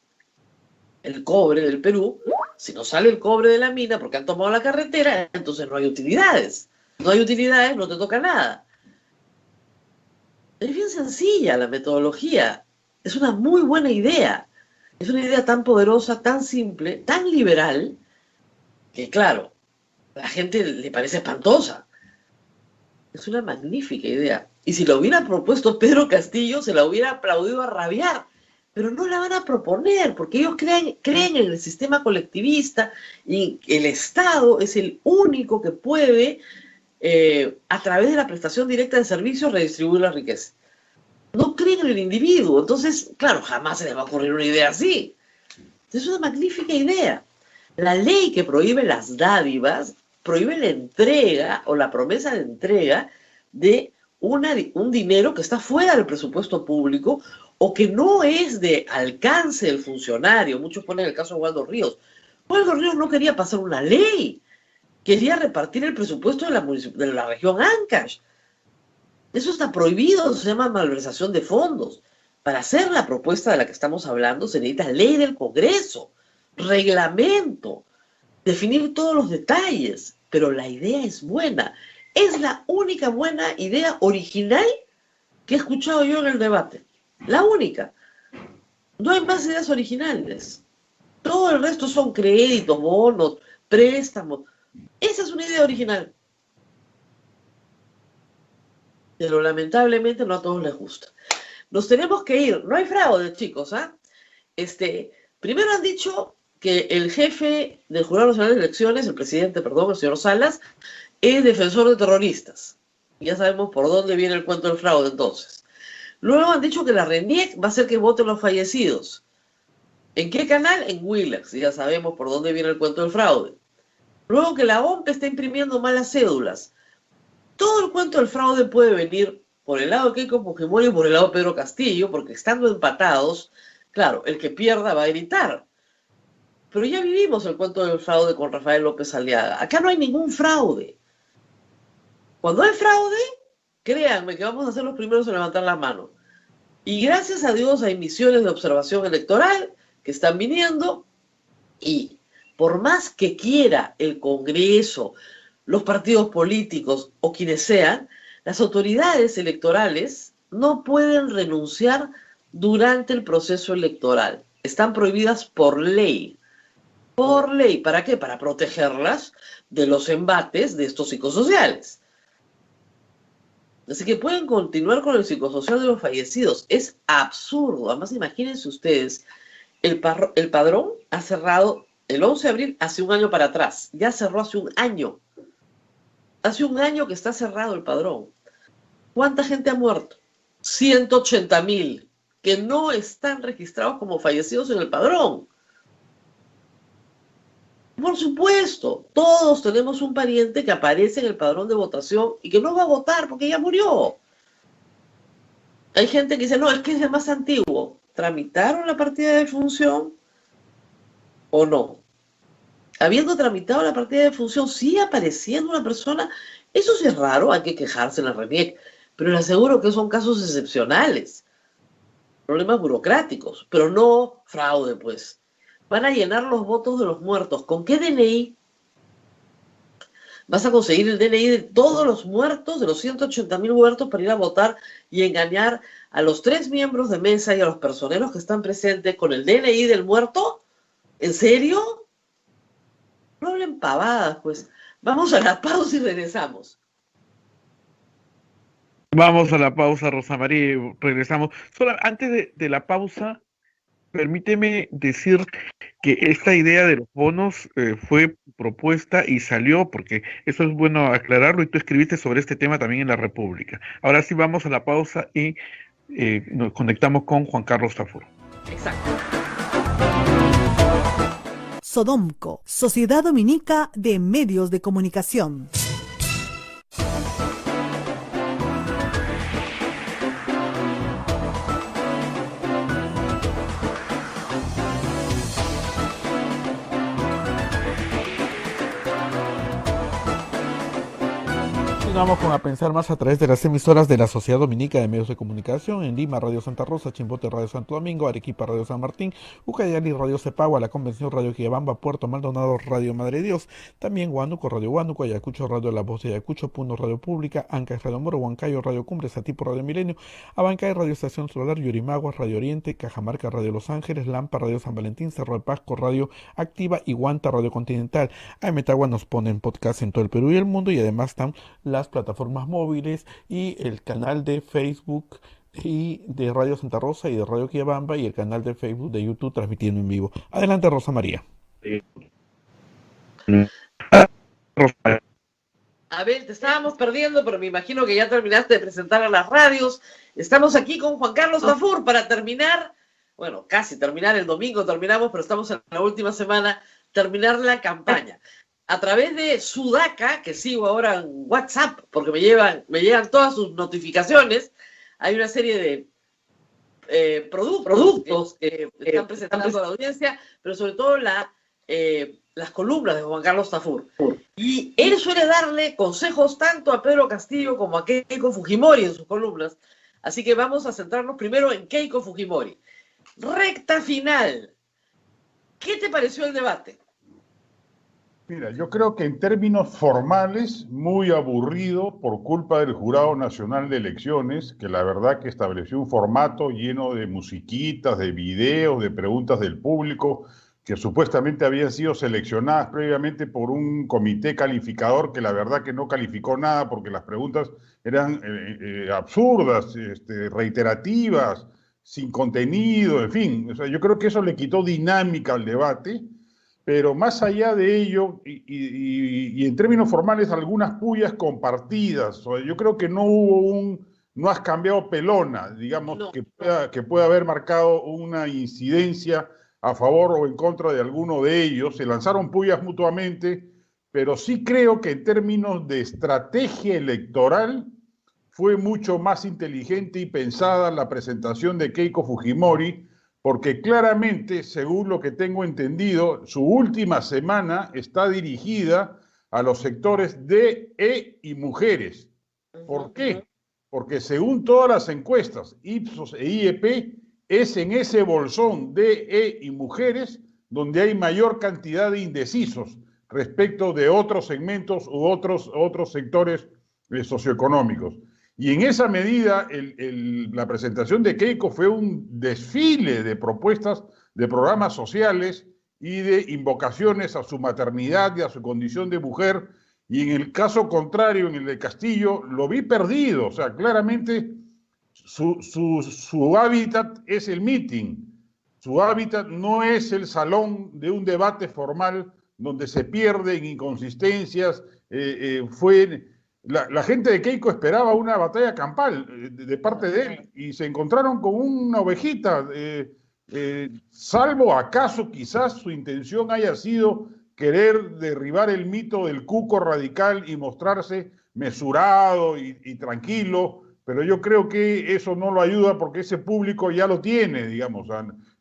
el cobre del Perú, si no sale el cobre de la mina porque han tomado la carretera, entonces no hay utilidades. No hay utilidades, no te toca nada. Es bien sencilla la metodología. Es una muy buena idea. Es una idea tan poderosa, tan simple, tan liberal, que claro, a la gente le parece espantosa. Es una magnífica idea. Y si lo hubiera propuesto Pedro Castillo, se la hubiera aplaudido a rabiar. Pero no la van a proponer, porque ellos creen en el sistema colectivista y el Estado es el único que puede, a través de la prestación directa de servicios, redistribuir la riqueza. No creen en el individuo. Entonces, claro, jamás se les va a ocurrir una idea así. Es una magnífica idea. La ley que prohíbe las dádivas prohíbe la entrega o la promesa de entrega de un dinero que está fuera del presupuesto público o que no es de alcance del funcionario. Muchos ponen el caso de Waldo Ríos. Waldo Ríos no quería pasar una ley quería repartir el presupuesto de la región Ancash. Eso está prohibido, se llama malversación de fondos. Para hacer la propuesta de la que estamos hablando se necesita ley del Congreso, reglamento, definir todos los detalles, pero la idea es buena. Es la única buena idea original que he escuchado yo en el debate. La única. No hay más ideas originales. Todo el resto son créditos, bonos, préstamos. Esa es una idea original. Pero lamentablemente no a todos les gusta. Nos tenemos que ir. No hay fraude, chicos, ¿ah? Primero han dicho que el jefe del Jurado Nacional de Elecciones, el presidente, perdón, el señor Salas, es defensor de terroristas. Ya sabemos por dónde viene el cuento del fraude, entonces. Luego han dicho que la RENIEC va a hacer que voten los fallecidos. ¿En qué canal? En Willax. Ya sabemos por dónde viene el cuento del fraude. Luego que la OMP está imprimiendo malas cédulas. Todo el cuento del fraude puede venir por el lado de Keiko Fujimori y por el lado de Pedro Castillo, porque estando empatados, claro, el que pierda va a gritar. Pero ya vivimos el cuento del fraude con Rafael López Aliaga. Acá no hay ningún fraude. Cuando hay fraude, créanme que vamos a ser los primeros en levantar la mano. Y gracias a Dios hay misiones de observación electoral que están viniendo, y por más que quiera el Congreso, los partidos políticos o quienes sean, las autoridades electorales no pueden renunciar durante el proceso electoral. Están prohibidas por ley. Por ley. ¿Para qué? Para protegerlas de los embates de estos psicosociales. Así que pueden continuar con el psicosocial de los fallecidos. Es absurdo. Además, imagínense ustedes, el padrón ha cerrado el 11 de abril hace un año para atrás. Ya cerró hace un año. Hace un año que está cerrado el padrón. ¿Cuánta gente ha muerto? 180.000 que no están registrados como fallecidos en el padrón. Por supuesto, todos tenemos un pariente que aparece en el padrón de votación y que no va a votar porque ya murió. Hay gente que dice, no, es que es el más antiguo. ¿Tramitaron la partida de defunción o no? Habiendo tramitado la partida de defunción, sigue apareciendo una persona. Eso sí es raro, hay que quejarse en la RENIEC, pero les aseguro que son casos excepcionales. Problemas burocráticos, pero no fraude, pues. Van a llenar los votos de los muertos. ¿Con qué DNI? Vas a conseguir el DNI de todos los muertos, de los 180.000 muertos, para ir a votar y engañar a los 3 miembros de mesa y a los personeros que están presentes con el DNI del muerto. ¿En serio? No hablen pavadas, pues. Vamos a la pausa y regresamos. Vamos a la pausa, Rosa María, y regresamos. Solo antes de la pausa, permíteme decir que esta idea de los bonos fue propuesta y salió, porque eso es bueno aclararlo, y tú escribiste sobre este tema también en La República. Ahora sí vamos a la pausa y nos conectamos con Juan Carlos Tafur. Exacto. Sodomco, Sociedad Dominica de Medios de Comunicación. Continuamos con A Pensar Más a través de las emisoras de la Sociedad Dominica de Medios de Comunicación. En Lima, Radio Santa Rosa; Chimbote, Radio Santo Domingo; Arequipa, Radio San Martín; Ucayali, Radio Cepagua; La Convención, Radio Quillabamba; Puerto Maldonado, Radio Madre Dios; también Huánuco, Radio Huánuco; Ayacucho, Radio La Voz de Ayacucho; Puno, Radio Pública; Ancash, Radio Moro; Huancayo, Radio Cumbre; Satipo, Radio Milenio; Abancay, Radio Estación Solar; Yurimaguas, Radio Oriente; Cajamarca, Radio Los Ángeles; Lampa, Radio San Valentín; Cerro de Pasco, Radio Activa; y Huanta, Radio Continental. Metagua nos pone en podcast en todo el Perú y el mundo, y además están las plataformas móviles y el canal de Facebook y de Radio Santa Rosa y de Radio Quillabamba, y el canal de Facebook de YouTube transmitiendo en vivo. Adelante, Rosa María. Abel, te estábamos perdiendo, pero me imagino que ya terminaste de presentar a las radios. Estamos aquí con Juan Carlos Tafur para terminar, bueno, casi terminar, el domingo terminamos, pero estamos en la última semana, terminar la campaña. A través de Sudaca, que sigo ahora en WhatsApp, porque me llegan todas sus notificaciones, hay una serie de productos que están presentando a la audiencia, pero sobre todo las columnas de Juan Carlos Tafur. Y él suele darle consejos tanto a Pedro Castillo como a Keiko Fujimori en sus columnas. Así que vamos a centrarnos primero en Keiko Fujimori. Recta final. ¿Qué te pareció el debate? Mira, yo creo que en términos formales, muy aburrido por culpa del Jurado Nacional de Elecciones, que la verdad que estableció un formato lleno de musiquitas, de videos, de preguntas del público, que supuestamente habían sido seleccionadas previamente por un comité calificador que la verdad que no calificó nada porque las preguntas eran absurdas, reiterativas, sin contenido, en fin. O sea, yo creo que eso le quitó dinámica al debate, pero más allá de ello, y en términos formales, algunas pullas compartidas. O sea, yo creo que no hubo no has cambiado pelona, digamos, No. que pueda haber marcado una incidencia a favor o en contra de alguno de ellos. Se lanzaron pullas mutuamente, pero sí creo que en términos de estrategia electoral fue mucho más inteligente y pensada la presentación de Keiko Fujimori, porque claramente, según lo que tengo entendido, su última semana está dirigida a los sectores D, E y mujeres. ¿Por qué? Porque según todas las encuestas, Ipsos e IEP, es en ese bolsón D, E y mujeres donde hay mayor cantidad de indecisos respecto de otros segmentos u otros sectores socioeconómicos. Y en esa medida, la presentación de Keiko fue un desfile de propuestas de programas sociales y de invocaciones a su maternidad y a su condición de mujer. Y en el caso contrario, en el de Castillo, lo vi perdido. O sea, claramente su hábitat es el meeting. Su hábitat no es el salón de un debate formal donde se pierden inconsistencias. La gente de Keiko esperaba una batalla campal de parte de él y se encontraron con una ovejita, salvo acaso quizás su intención haya sido querer derribar el mito del cuco radical y mostrarse mesurado y tranquilo, pero yo creo que eso no lo ayuda porque ese público ya lo tiene, digamos.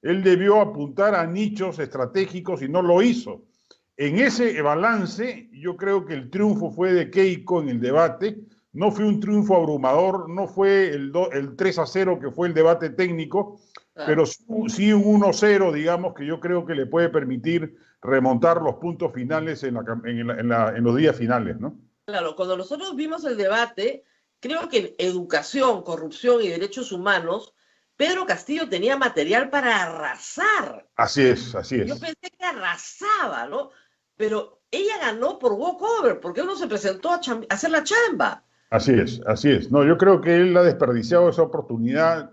Él debió apuntar a nichos estratégicos y no lo hizo. En ese balance, yo creo que el triunfo fue de Keiko en el debate. No fue un triunfo abrumador, no fue el 3-0 que fue el debate técnico, pero sí un 1-0, digamos, que yo creo que le puede permitir remontar los puntos finales en los días finales, ¿no? Claro, cuando nosotros vimos el debate, creo que en educación, corrupción y derechos humanos, Pedro Castillo tenía material para arrasar. Así es, así es. Yo pensé que arrasaba, ¿no? Pero ella ganó por walkover, porque uno se presentó a hacer la chamba. Así es, así es. No, yo creo que él ha desperdiciado esa oportunidad.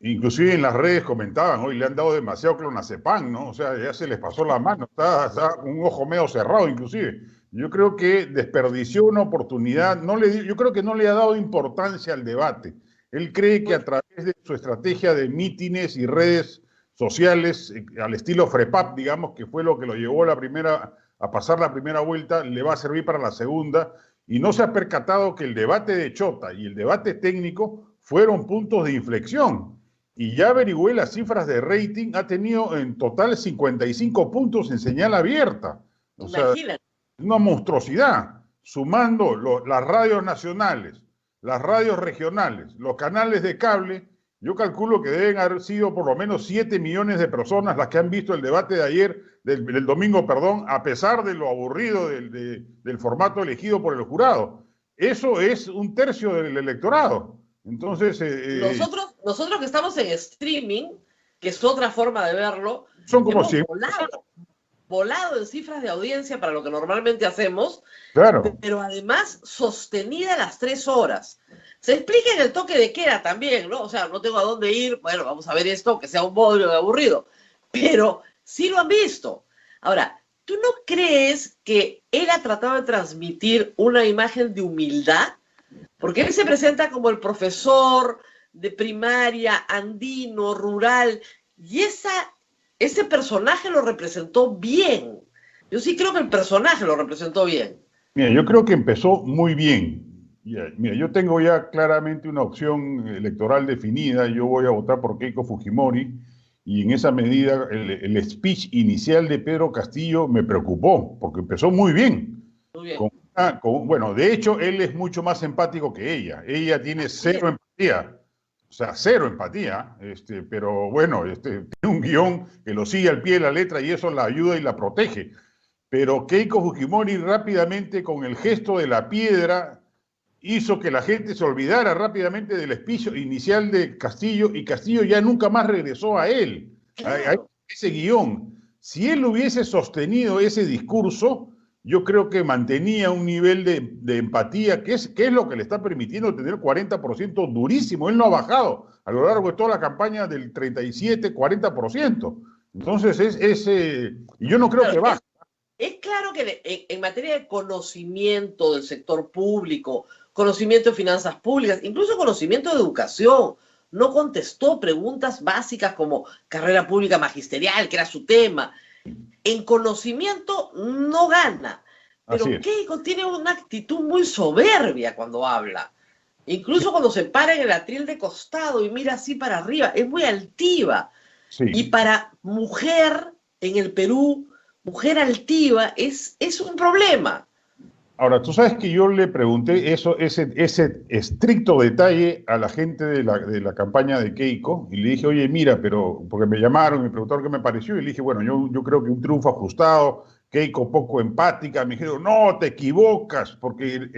Inclusive en las redes comentaban, hoy le han dado demasiado clonazepam, ¿no? O sea, ya se les pasó la mano, está un ojo medio cerrado inclusive. Yo creo que desperdició una oportunidad, yo creo que no le ha dado importancia al debate. Él cree que a través de su estrategia de mítines y redes sociales, al estilo FREPAP, digamos, que fue lo que lo llevó a pasar la primera vuelta, le va a servir para la segunda, y no se ha percatado que el debate de Chota y el debate técnico fueron puntos de inflexión. Y ya averigüé las cifras de rating, ha tenido en total 55 puntos en señal abierta. O sea, una monstruosidad, sumando las radios nacionales, las radios regionales, los canales de cable. Yo calculo que deben haber sido por lo menos 7 millones de personas las que han visto el debate de ayer, del domingo, perdón, a pesar de lo aburrido del formato elegido por el jurado. Eso es un tercio del electorado. Entonces, nosotros que estamos en streaming, que es otra forma de verlo, son como hemos volado en cifras de audiencia para lo que normalmente hacemos, claro, pero además sostenida las 3 horas. Se explica en el toque de queda también, ¿no? O sea, no tengo a dónde ir, bueno, vamos a ver esto, que sea un bodrio de aburrido, pero sí lo han visto. Ahora, ¿tú no crees que él ha tratado de transmitir una imagen de humildad? Porque él se presenta como el profesor de primaria, andino, rural, y ese personaje lo representó bien. Yo sí creo que el personaje lo representó bien. Mira, yo creo que empezó muy bien. Mira, yo tengo ya claramente una opción electoral definida. Yo voy a votar por Keiko Fujimori. y en esa medida el speech inicial de Pedro Castillo me preocupó, porque empezó muy bien. Muy bien. Bueno, de hecho, él es mucho más empático que ella. Ella tiene cero empatía. O sea, cero empatía, pero bueno, tiene un guión que lo sigue al pie de la letra y eso la ayuda y la protege. Pero Keiko Fujimori rápidamente, con el gesto de la piedra, hizo que la gente se olvidara rápidamente del speech inicial de Castillo, y Castillo ya nunca más regresó a él, a ese guión. Si él hubiese sostenido ese discurso, yo creo que mantenía un nivel de empatía, que es lo que le está permitiendo tener 40% durísimo. Él no ha bajado a lo largo de toda la campaña del 37, 40%. Entonces, y yo no creo que baje. Es claro que en materia de conocimiento del sector público, conocimiento de finanzas públicas, incluso conocimiento de educación, no contestó preguntas básicas como carrera pública magisterial, que era su tema. En conocimiento no gana, pero Keiko tiene una actitud muy soberbia cuando habla. Incluso cuando se para en el atril de costado y mira así para arriba, es muy altiva. Sí. Y para mujer en el Perú, mujer altiva, es un problema. Ahora, tú sabes que yo le pregunté ese estricto detalle a la gente de la campaña de Keiko, y le dije, oye, mira, porque me llamaron, me preguntaron qué me pareció, y le dije, bueno, yo creo que un triunfo ajustado, Keiko poco empática. Me dijeron, no, te equivocas, porque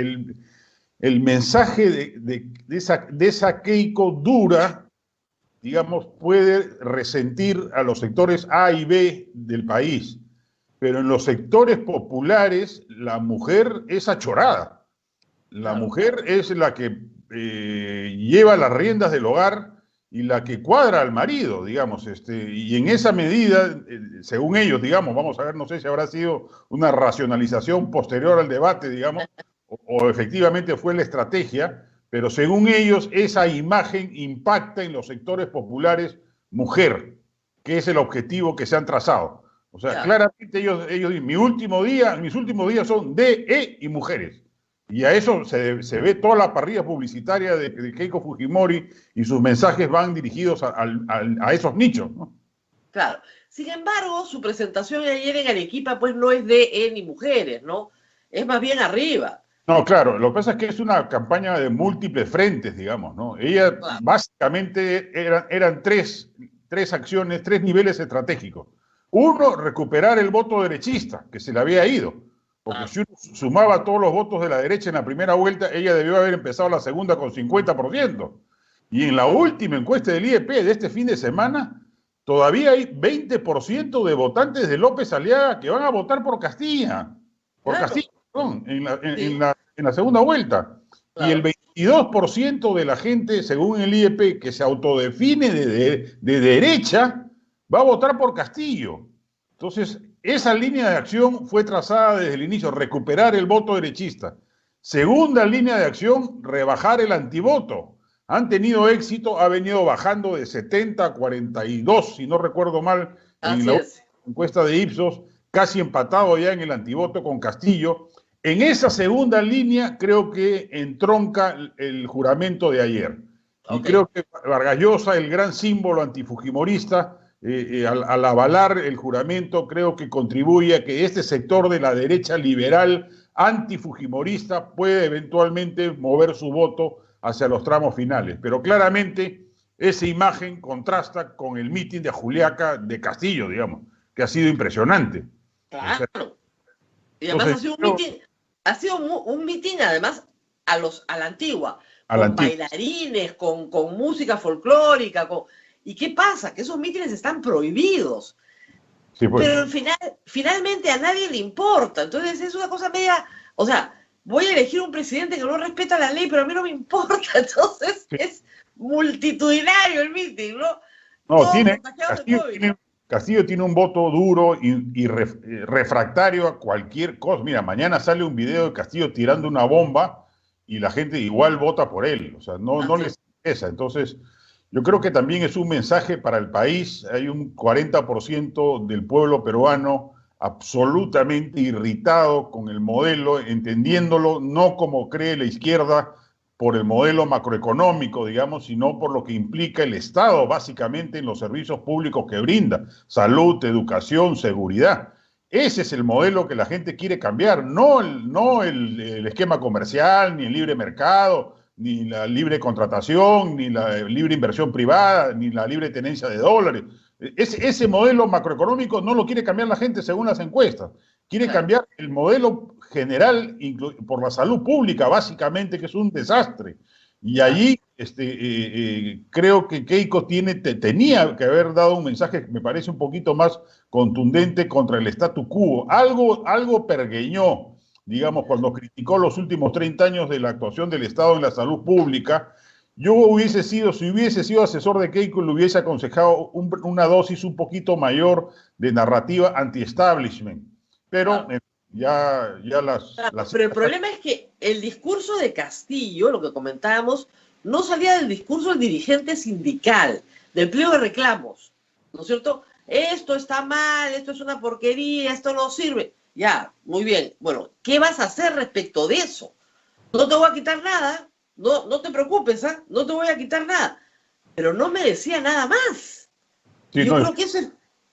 el mensaje de esa Keiko dura, digamos, puede resentir a los sectores A y B del país. Pero en los sectores populares la mujer es achorada. La mujer es la que lleva las riendas del hogar y la que cuadra al marido, digamos. Y en esa medida, según ellos, digamos, vamos a ver, no sé si habrá sido una racionalización posterior al debate, digamos, o efectivamente fue la estrategia, pero según ellos esa imagen impacta en los sectores populares mujer, que es el objetivo que se han trazado. O sea, claramente ellos dicen, mis últimos días son de, y mujeres. Y a eso se ve toda la parrilla publicitaria de Keiko Fujimori, y sus mensajes van dirigidos a esos nichos, ¿no? Claro. Sin embargo, su presentación ayer en Arequipa, pues no es de ni mujeres, ¿no? Es más bien arriba. No, claro, lo que pasa es que es una campaña de múltiples frentes, digamos, ¿no? Ella básicamente eran tres acciones, tres niveles estratégicos. Uno, recuperar el voto derechista, que se le había ido. Porque si uno sumaba todos los votos de la derecha en la primera vuelta, ella debió haber empezado la segunda con 50%. Y en la última encuesta del IEP de este fin de semana, todavía hay 20% de votantes de López Aliaga que van a votar por Castilla. Castilla, perdón, en la segunda vuelta. Y el 22% de la gente, según el IEP, que se autodefine de derecha, va a votar por Castillo. Entonces, esa línea de acción fue trazada desde el inicio, recuperar el voto derechista. Segunda línea de acción, rebajar el antivoto. Han tenido éxito, ha venido bajando de 70 a 42, si no recuerdo mal, en la encuesta de Ipsos, casi empatado ya en el antivoto con Castillo. En esa segunda línea creo que entronca el juramento de ayer. Y creo que Vargas Llosa, el gran símbolo antifujimorista, al avalar el juramento, creo que contribuye a que este sector de la derecha liberal antifujimorista puede eventualmente mover su voto hacia los tramos finales. Pero claramente esa imagen contrasta con el mitin de Juliaca de Castillo, digamos, que ha sido impresionante. Claro. O sea, y además ha sido un mitin además a la antigua, con bailarines, con música folclórica, ¿y qué pasa? Que esos mítines están prohibidos. Sí, pues. Pero finalmente a nadie le importa. Entonces es una cosa media... O sea, voy a elegir un presidente que no respeta la ley, pero a mí no me importa. Entonces es multitudinario el mítin, ¿no? No, Castillo tiene un voto duro y refractario a cualquier cosa. Mira, mañana sale un video de Castillo tirando una bomba y la gente igual vota por él. O sea, no les interesa. Entonces... Yo creo que también es un mensaje para el país. Hay un 40% del pueblo peruano absolutamente irritado con el modelo, entendiéndolo no como cree la izquierda, por el modelo macroeconómico, digamos, sino por lo que implica el Estado, básicamente, en los servicios públicos que brinda: salud, educación, seguridad. Ese es el modelo que la gente quiere cambiar, no el esquema comercial, ni el libre mercado, ni la libre contratación, ni la libre inversión privada, ni la libre tenencia de dólares. Ese modelo macroeconómico no lo quiere cambiar la gente según las encuestas. Quiere cambiar el modelo general por la salud pública, básicamente, que es un desastre. Y allí creo que Keiko tenía que haber dado un mensaje que me parece un poquito más contundente contra el statu quo. Algo pergueñó, digamos, cuando criticó los últimos 30 años de la actuación del Estado en la salud pública. Yo si hubiese sido asesor de Keiko, le hubiese aconsejado una dosis un poquito mayor de narrativa anti-establishment. Pero Pero el problema es que el discurso de Castillo, lo que comentábamos, no salía del discurso del dirigente sindical, del pliego de reclamos, ¿no es cierto? Esto está mal, esto es una porquería, esto no sirve. Ya, muy bien. Bueno, ¿qué vas a hacer respecto de eso? No te voy a quitar nada, no te preocupes, ¿eh? No te voy a quitar nada. Pero no me decía nada más. Sí, Yo creo que eso es...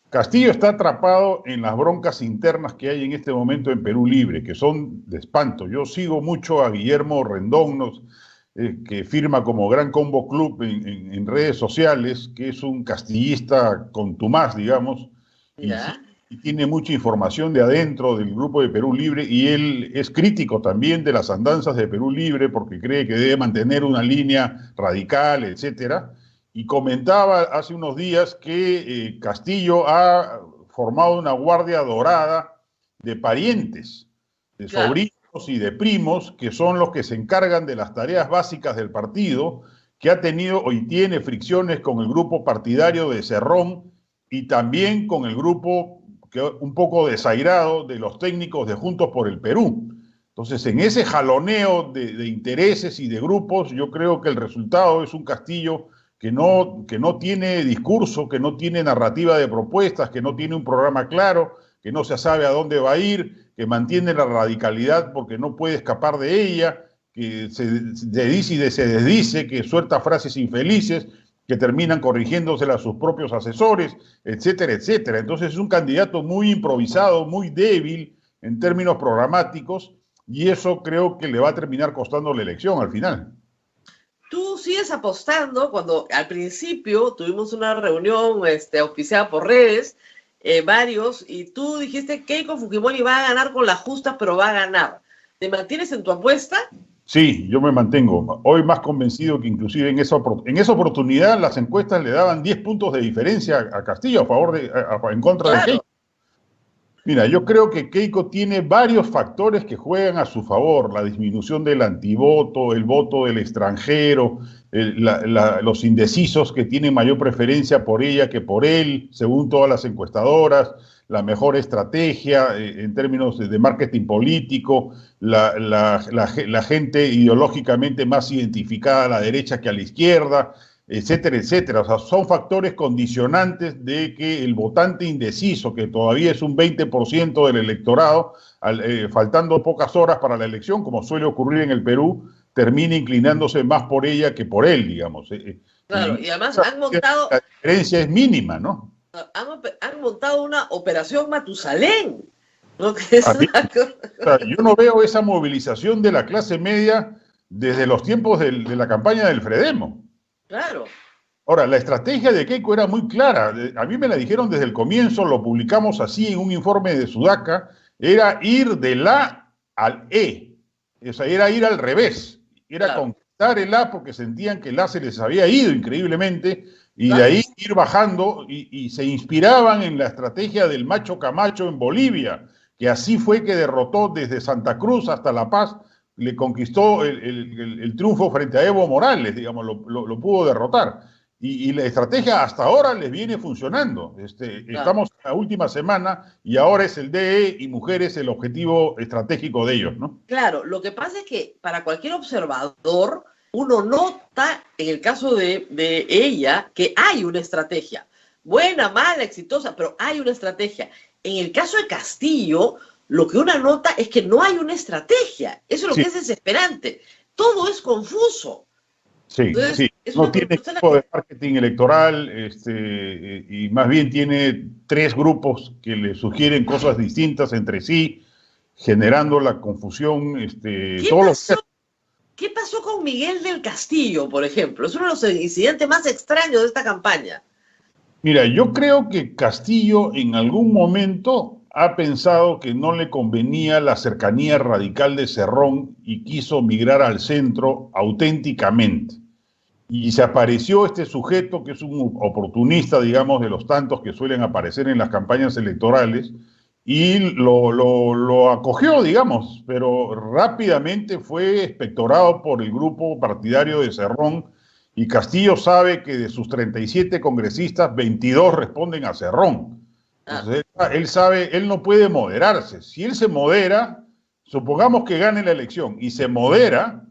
Castillo está atrapado en las broncas internas que hay en este momento en Perú Libre, que son de espanto. Yo sigo mucho a Guillermo Rendón, que firma como Gran Combo Club en redes sociales, que es un castillista contumaz, digamos, y tiene mucha información de adentro del grupo de Perú Libre, y él es crítico también de las andanzas de Perú Libre porque cree que debe mantener una línea radical, etcétera. Y comentaba hace unos días que Castillo ha formado una guardia dorada de parientes, de sobrinos y de primos, que son los que se encargan de las tareas básicas del partido, que ha tenido y tiene fricciones con el grupo partidario de Cerrón y también con el grupo un poco desairado de los técnicos de Juntos por el Perú. Entonces, en ese jaloneo de intereses y de grupos, yo creo que el resultado es un Castillo que no tiene discurso, que no tiene narrativa de propuestas, que no tiene un programa claro, que no se sabe a dónde va a ir, que mantiene la radicalidad porque no puede escapar de ella, que se dice y se desdice, que suelta frases infelices, que terminan corrigiéndosela a sus propios asesores, etcétera, etcétera. Entonces es un candidato muy improvisado, muy débil en términos programáticos, y eso creo que le va a terminar costando la elección al final. Tú sigues apostando cuando al principio tuvimos una reunión auspiciada por redes, varios, y tú dijiste que Keiko Fujimori va a ganar con las justas, pero va a ganar. ¿Te mantienes en tu apuesta? Sí, yo me mantengo. Hoy más convencido que inclusive en esa oportunidad las encuestas le daban 10 puntos de diferencia a Castillo en contra de Keiko. Mira, yo creo que Keiko tiene varios factores que juegan a su favor: la disminución del antivoto, el voto del extranjero, los indecisos que tienen mayor preferencia por ella que por él, según todas las encuestadoras, la mejor estrategia en términos de marketing político, la gente ideológicamente más identificada a la derecha que a la izquierda, etcétera, etcétera. O sea, son factores condicionantes de que el votante indeciso, que todavía es un 20% del electorado, faltando pocas horas para la elección, como suele ocurrir en el Perú, termine inclinándose más por ella que por él, digamos. Claro, y además han montado... La diferencia es mínima, ¿no? Han montado una operación Matusalén. ¿No? Yo no veo esa movilización de la clase media desde los tiempos de la campaña del Fredemo. Claro. Ahora, la estrategia de Keiko era muy clara. A mí me la dijeron desde el comienzo, lo publicamos así en un informe de Sudaca, era ir de la al E. O sea, era ir al revés. Era conquistar el A porque sentían que el A se les había ido increíblemente, y de ahí ir bajando, y se inspiraban en la estrategia del Macho Camacho en Bolivia, que así fue que derrotó desde Santa Cruz hasta La Paz, le conquistó el triunfo frente a Evo Morales, digamos, lo pudo derrotar. Y la estrategia hasta ahora les viene funcionando. Estamos en la última semana y ahora es el DE y mujeres el objetivo estratégico de ellos, ¿no? Claro, lo que pasa es que para cualquier observador uno nota en el caso de ella que hay una estrategia. Buena, mala, exitosa, pero hay una estrategia. En el caso de Castillo, lo que una nota es que no hay una estrategia. Eso es lo que es desesperante. todo es confuso. Sí, Entonces, sí. es No una tiene propuesta en la equipo que de marketing electoral, y más bien tiene tres grupos que le sugieren cosas distintas entre sí, generando la confusión, ¿qué todos los pasó? días. ¿Qué pasó con Miguel del Castillo, por ejemplo? Es uno de los incidentes más extraños de esta campaña. Mira, yo creo que Castillo en algún momento ha pensado que no le convenía la cercanía radical de Cerrón y quiso migrar al centro auténticamente. Y se apareció este sujeto que es un oportunista, digamos, de los tantos que suelen aparecer en las campañas electorales, y lo acogió, digamos, pero rápidamente fue expectorado por el grupo partidario de Cerrón, y Castillo sabe que de sus 37 congresistas, 22 responden a Cerrón. Ah, Entonces, él sabe, él no puede moderarse. Si él se modera, supongamos que gane la elección y se modera,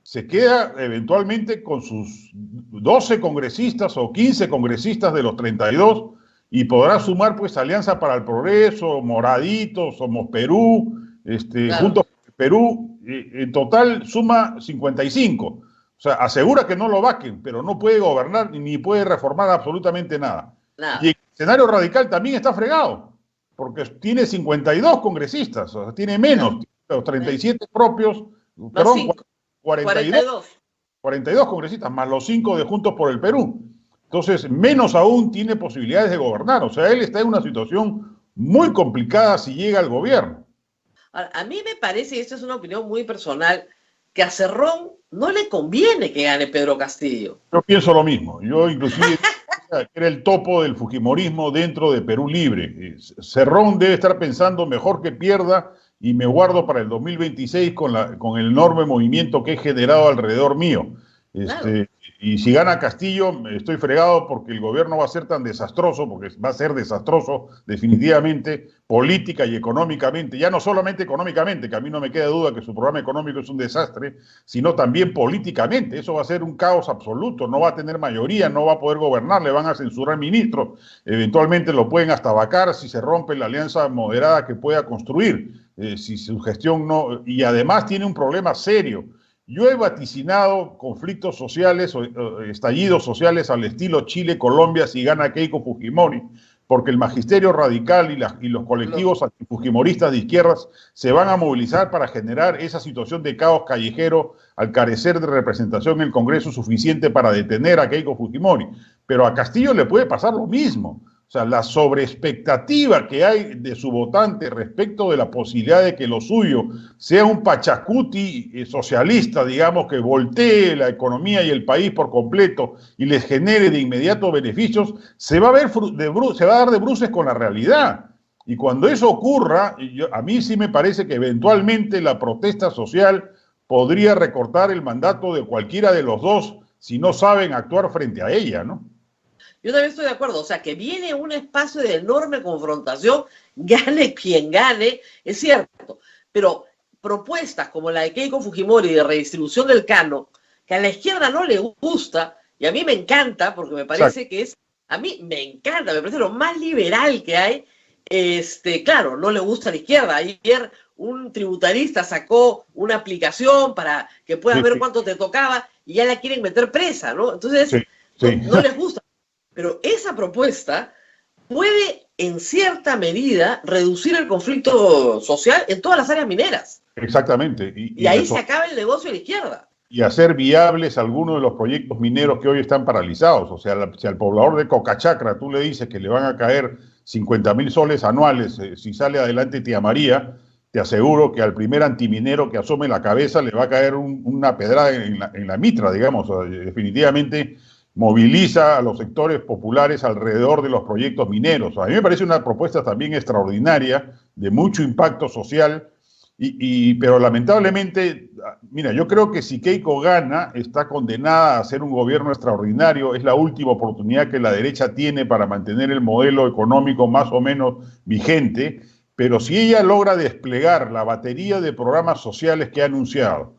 se queda eventualmente con sus 12 congresistas o 15 congresistas de los 32 y podrá sumar pues Alianza para el Progreso, Moraditos, Somos Perú, claro. Juntos por Perú, en total suma 55. O sea, asegura que no lo vaquen, pero no puede gobernar ni puede reformar absolutamente nada. Y Nada. el escenario radical también está fregado, porque tiene 52 congresistas, o sea, tiene menos, Claro. tiene los 37 propios, Más perdón, 5, 42, 42. 42 congresistas, más los 5 de Juntos por el Perú. Entonces, menos aún tiene posibilidades de gobernar. O sea, él está en una situación muy complicada si llega al gobierno. A mí me parece, y esto es una opinión muy personal, que a Cerrón no le conviene que gane Pedro Castillo. Yo pienso lo mismo. Yo inclusive era el topo del fujimorismo dentro de Perú Libre. Cerrón debe estar pensando mejor que pierda y me guardo para el 2026 con el enorme movimiento que he generado alrededor mío. Claro. Y si gana Castillo, estoy fregado porque el gobierno va a ser tan desastroso, porque va a ser desastroso definitivamente, política y económicamente, ya no solamente económicamente, que a mí no me queda duda que su programa económico es un desastre, sino también políticamente. Eso va a ser un caos absoluto, no va a tener mayoría, no va a poder gobernar, le van a censurar ministros, eventualmente lo pueden hasta vacar si se rompe la alianza moderada que pueda construir, si su gestión no, y además tiene un problema serio. Yo he vaticinado conflictos sociales o estallidos sociales al estilo Chile-Colombia si gana Keiko Fujimori, porque el magisterio radical y los colectivos antifujimoristas de izquierdas se van a movilizar para generar esa situación de caos callejero al carecer de representación en el Congreso suficiente para detener a Keiko Fujimori. Pero a Castillo le puede pasar lo mismo. O sea, la sobreexpectativa que hay de su votante respecto de la posibilidad de que lo suyo sea un Pachacuti socialista, digamos, que voltee la economía y el país por completo y les genere de inmediato beneficios, se va a dar de bruces con la realidad. Y cuando eso ocurra, a mí sí me parece que eventualmente la protesta social podría recortar el mandato de cualquiera de los dos si no saben actuar frente a ella, ¿no? Yo también estoy de acuerdo, o sea, que viene un espacio de enorme confrontación, gane quien gane, es cierto, pero propuestas como la de Keiko Fujimori de redistribución del canon, que a la izquierda no le gusta, y a mí me encanta, porque me parece que es, a mí me encanta, me parece lo más liberal que hay, claro, no le gusta a la izquierda. Ayer un tributarista sacó una aplicación para que puedas ver cuánto te tocaba y ya la quieren meter presa, ¿no? Entonces, no les gusta. Pero esa propuesta puede, en cierta medida, reducir el conflicto social en todas las áreas mineras. Exactamente. Y ahí se acaba el negocio de la izquierda. Y hacer viables algunos de los proyectos mineros que hoy están paralizados. O sea, si al poblador de Cocachacra tú le dices que le van a caer 50.000 soles anuales si sale adelante Tía María, te aseguro que al primer antiminero que asome la cabeza le va a caer una pedrada en la mitra, digamos. O sea, definitivamente moviliza a los sectores populares alrededor de los proyectos mineros. A mí me parece una propuesta también extraordinaria, de mucho impacto social, pero lamentablemente, mira, yo creo que si Keiko gana, está condenada a ser un gobierno extraordinario, es la última oportunidad que la derecha tiene para mantener el modelo económico más o menos vigente, pero si ella logra desplegar la batería de programas sociales que ha anunciado,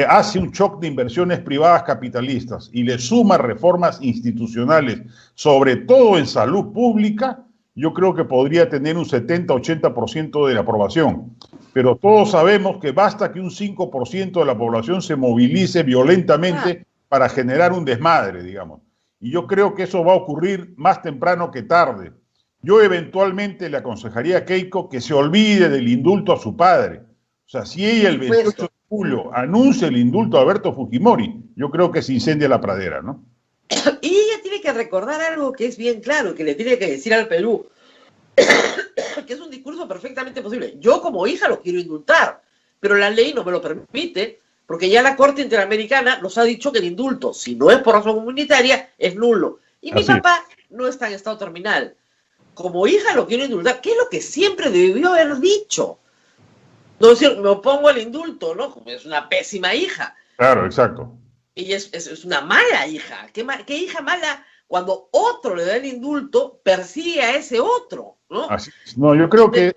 hace un shock de inversiones privadas capitalistas y le suma reformas institucionales, sobre todo en salud pública, yo creo que podría tener un 70-80% de la aprobación. pero todos sabemos que basta que un 5% de la población se movilice violentamente para generar un desmadre, digamos. Y yo creo que eso va a ocurrir más temprano que tarde. Yo eventualmente le aconsejaría a Keiko que se olvide del indulto a su padre. O sea, si ella el 28 de julio anuncia el indulto a Alberto Fujimori, yo creo que se incendia la pradera, ¿no? Y ella tiene que recordar algo que es bien claro, que le tiene que decir al Perú, que es un discurso perfectamente posible. Yo como hija lo quiero indultar, pero la ley no me lo permite, porque ya la Corte Interamericana nos ha dicho que el indulto, si no es por razón humanitaria, es nulo. Y mi papá no está en estado terminal. Como hija lo quiero indultar, que es lo que siempre debió haber dicho. No decir, me opongo al indulto, ¿no? Como es una pésima hija. Claro, exacto. Ella es una mala hija. ¿Qué hija mala? Cuando otro le da el indulto, persigue a ese otro, ¿no? Así es. No, yo creo que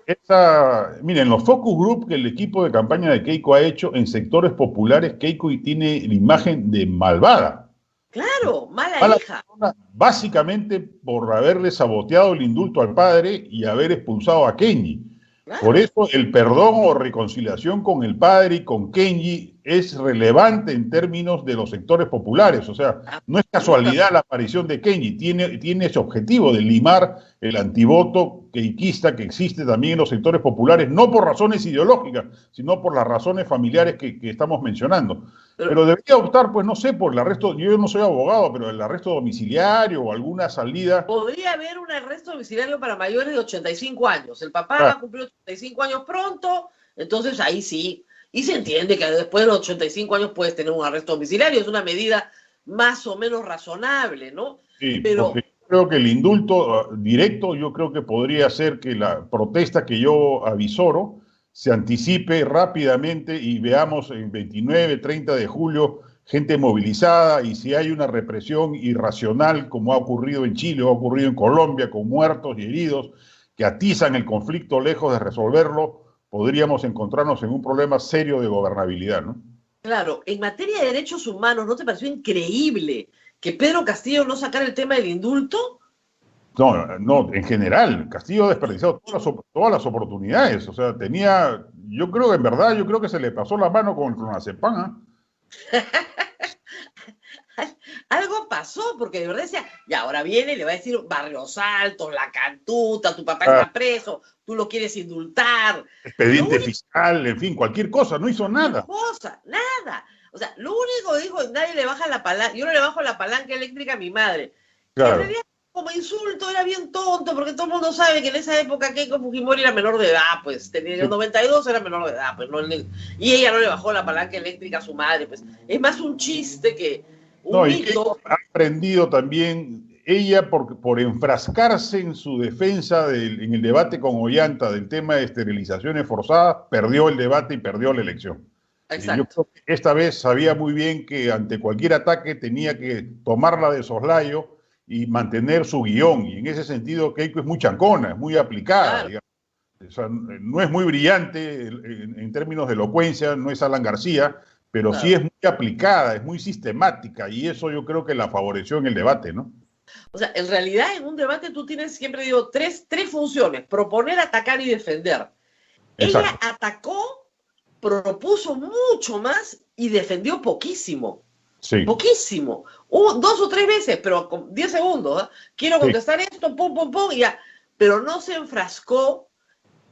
miren, los focus group que el equipo de campaña de Keiko ha hecho en sectores populares, Keiko tiene la imagen de malvada. Claro, mala hija. Persona, básicamente por haberle saboteado el indulto al padre y haber expulsado a Kenji. Claro. Por eso el perdón o reconciliación con el padre y con Kenji es relevante en términos de los sectores populares. O sea, no es casualidad la aparición de Kenji, tiene ese objetivo de limar el antivoto keikista que existe también en los sectores populares, no por razones ideológicas, sino por las razones familiares que estamos mencionando. Pero debería optar, pues no sé, por el arresto, yo no soy abogado, pero el arresto domiciliario o alguna salida. Podría haber un arresto domiciliario para mayores de 85 años. El papá va a cumplir 85 años pronto, entonces ahí sí. Y se entiende que después de los 85 años puedes tener un arresto domiciliario, es una medida más o menos razonable, ¿no? Sí, pero porque creo que el indulto directo, yo creo que podría ser que la protesta que yo avisoro se anticipe rápidamente y veamos el 29, 30 de julio gente movilizada, y si hay una represión irracional como ha ocurrido en Chile o ha ocurrido en Colombia con muertos y heridos que atizan el conflicto lejos de resolverlo, podríamos encontrarnos en un problema serio de gobernabilidad, ¿no? Claro, en materia de derechos humanos, ¿no te pareció increíble que Pedro Castillo no sacara el tema del indulto? No, en general, Castillo ha desperdiciado todas las oportunidades. O sea, yo creo que en verdad, yo creo que se le pasó la mano con el Clonazepam, ¿eh? Algo pasó, porque de verdad decía, y ahora viene y le va a decir Barrios Altos, La Cantuta, tu papá está preso, tú lo quieres indultar. Expediente fiscal, en fin, cualquier cosa, no hizo nada. Nada. O sea, lo único que dijo, nadie le baja la palanca, yo no le bajo la palanca eléctrica a mi madre. Claro. En realidad, como insulto era bien tonto, porque todo el mundo sabe que en esa época Keiko Fujimori era menor de edad, pues, tenía el 92, era menor de edad, pues, no, y ella no le bajó la palanca eléctrica a su madre, pues, es más un chiste que un mito. Ha aprendido también, ella por enfrascarse en su defensa en el debate con Ollanta del tema de esterilizaciones forzadas, perdió el debate y perdió la elección. Exacto. Yo creo que esta vez sabía muy bien que ante cualquier ataque tenía que tomarla de soslayo y mantener su guión, y en ese sentido Keiko es muy chancona, es muy aplicada, digamos. O sea, no es muy brillante en términos de elocuencia, no es Alan García, pero sí es muy aplicada, es muy sistemática, y eso yo creo que la favoreció en el debate, ¿no? O sea, en realidad en un debate tú tienes, siempre digo, tres funciones: proponer, atacar y defender. Exacto. Ella atacó, propuso mucho más y defendió poquísimo. Sí. Poquísimo. 2 o 3 veces, pero con 10 segundos. ¿Eh? Quiero contestar esto, pum, pum, pum, y ya. Pero no se enfrascó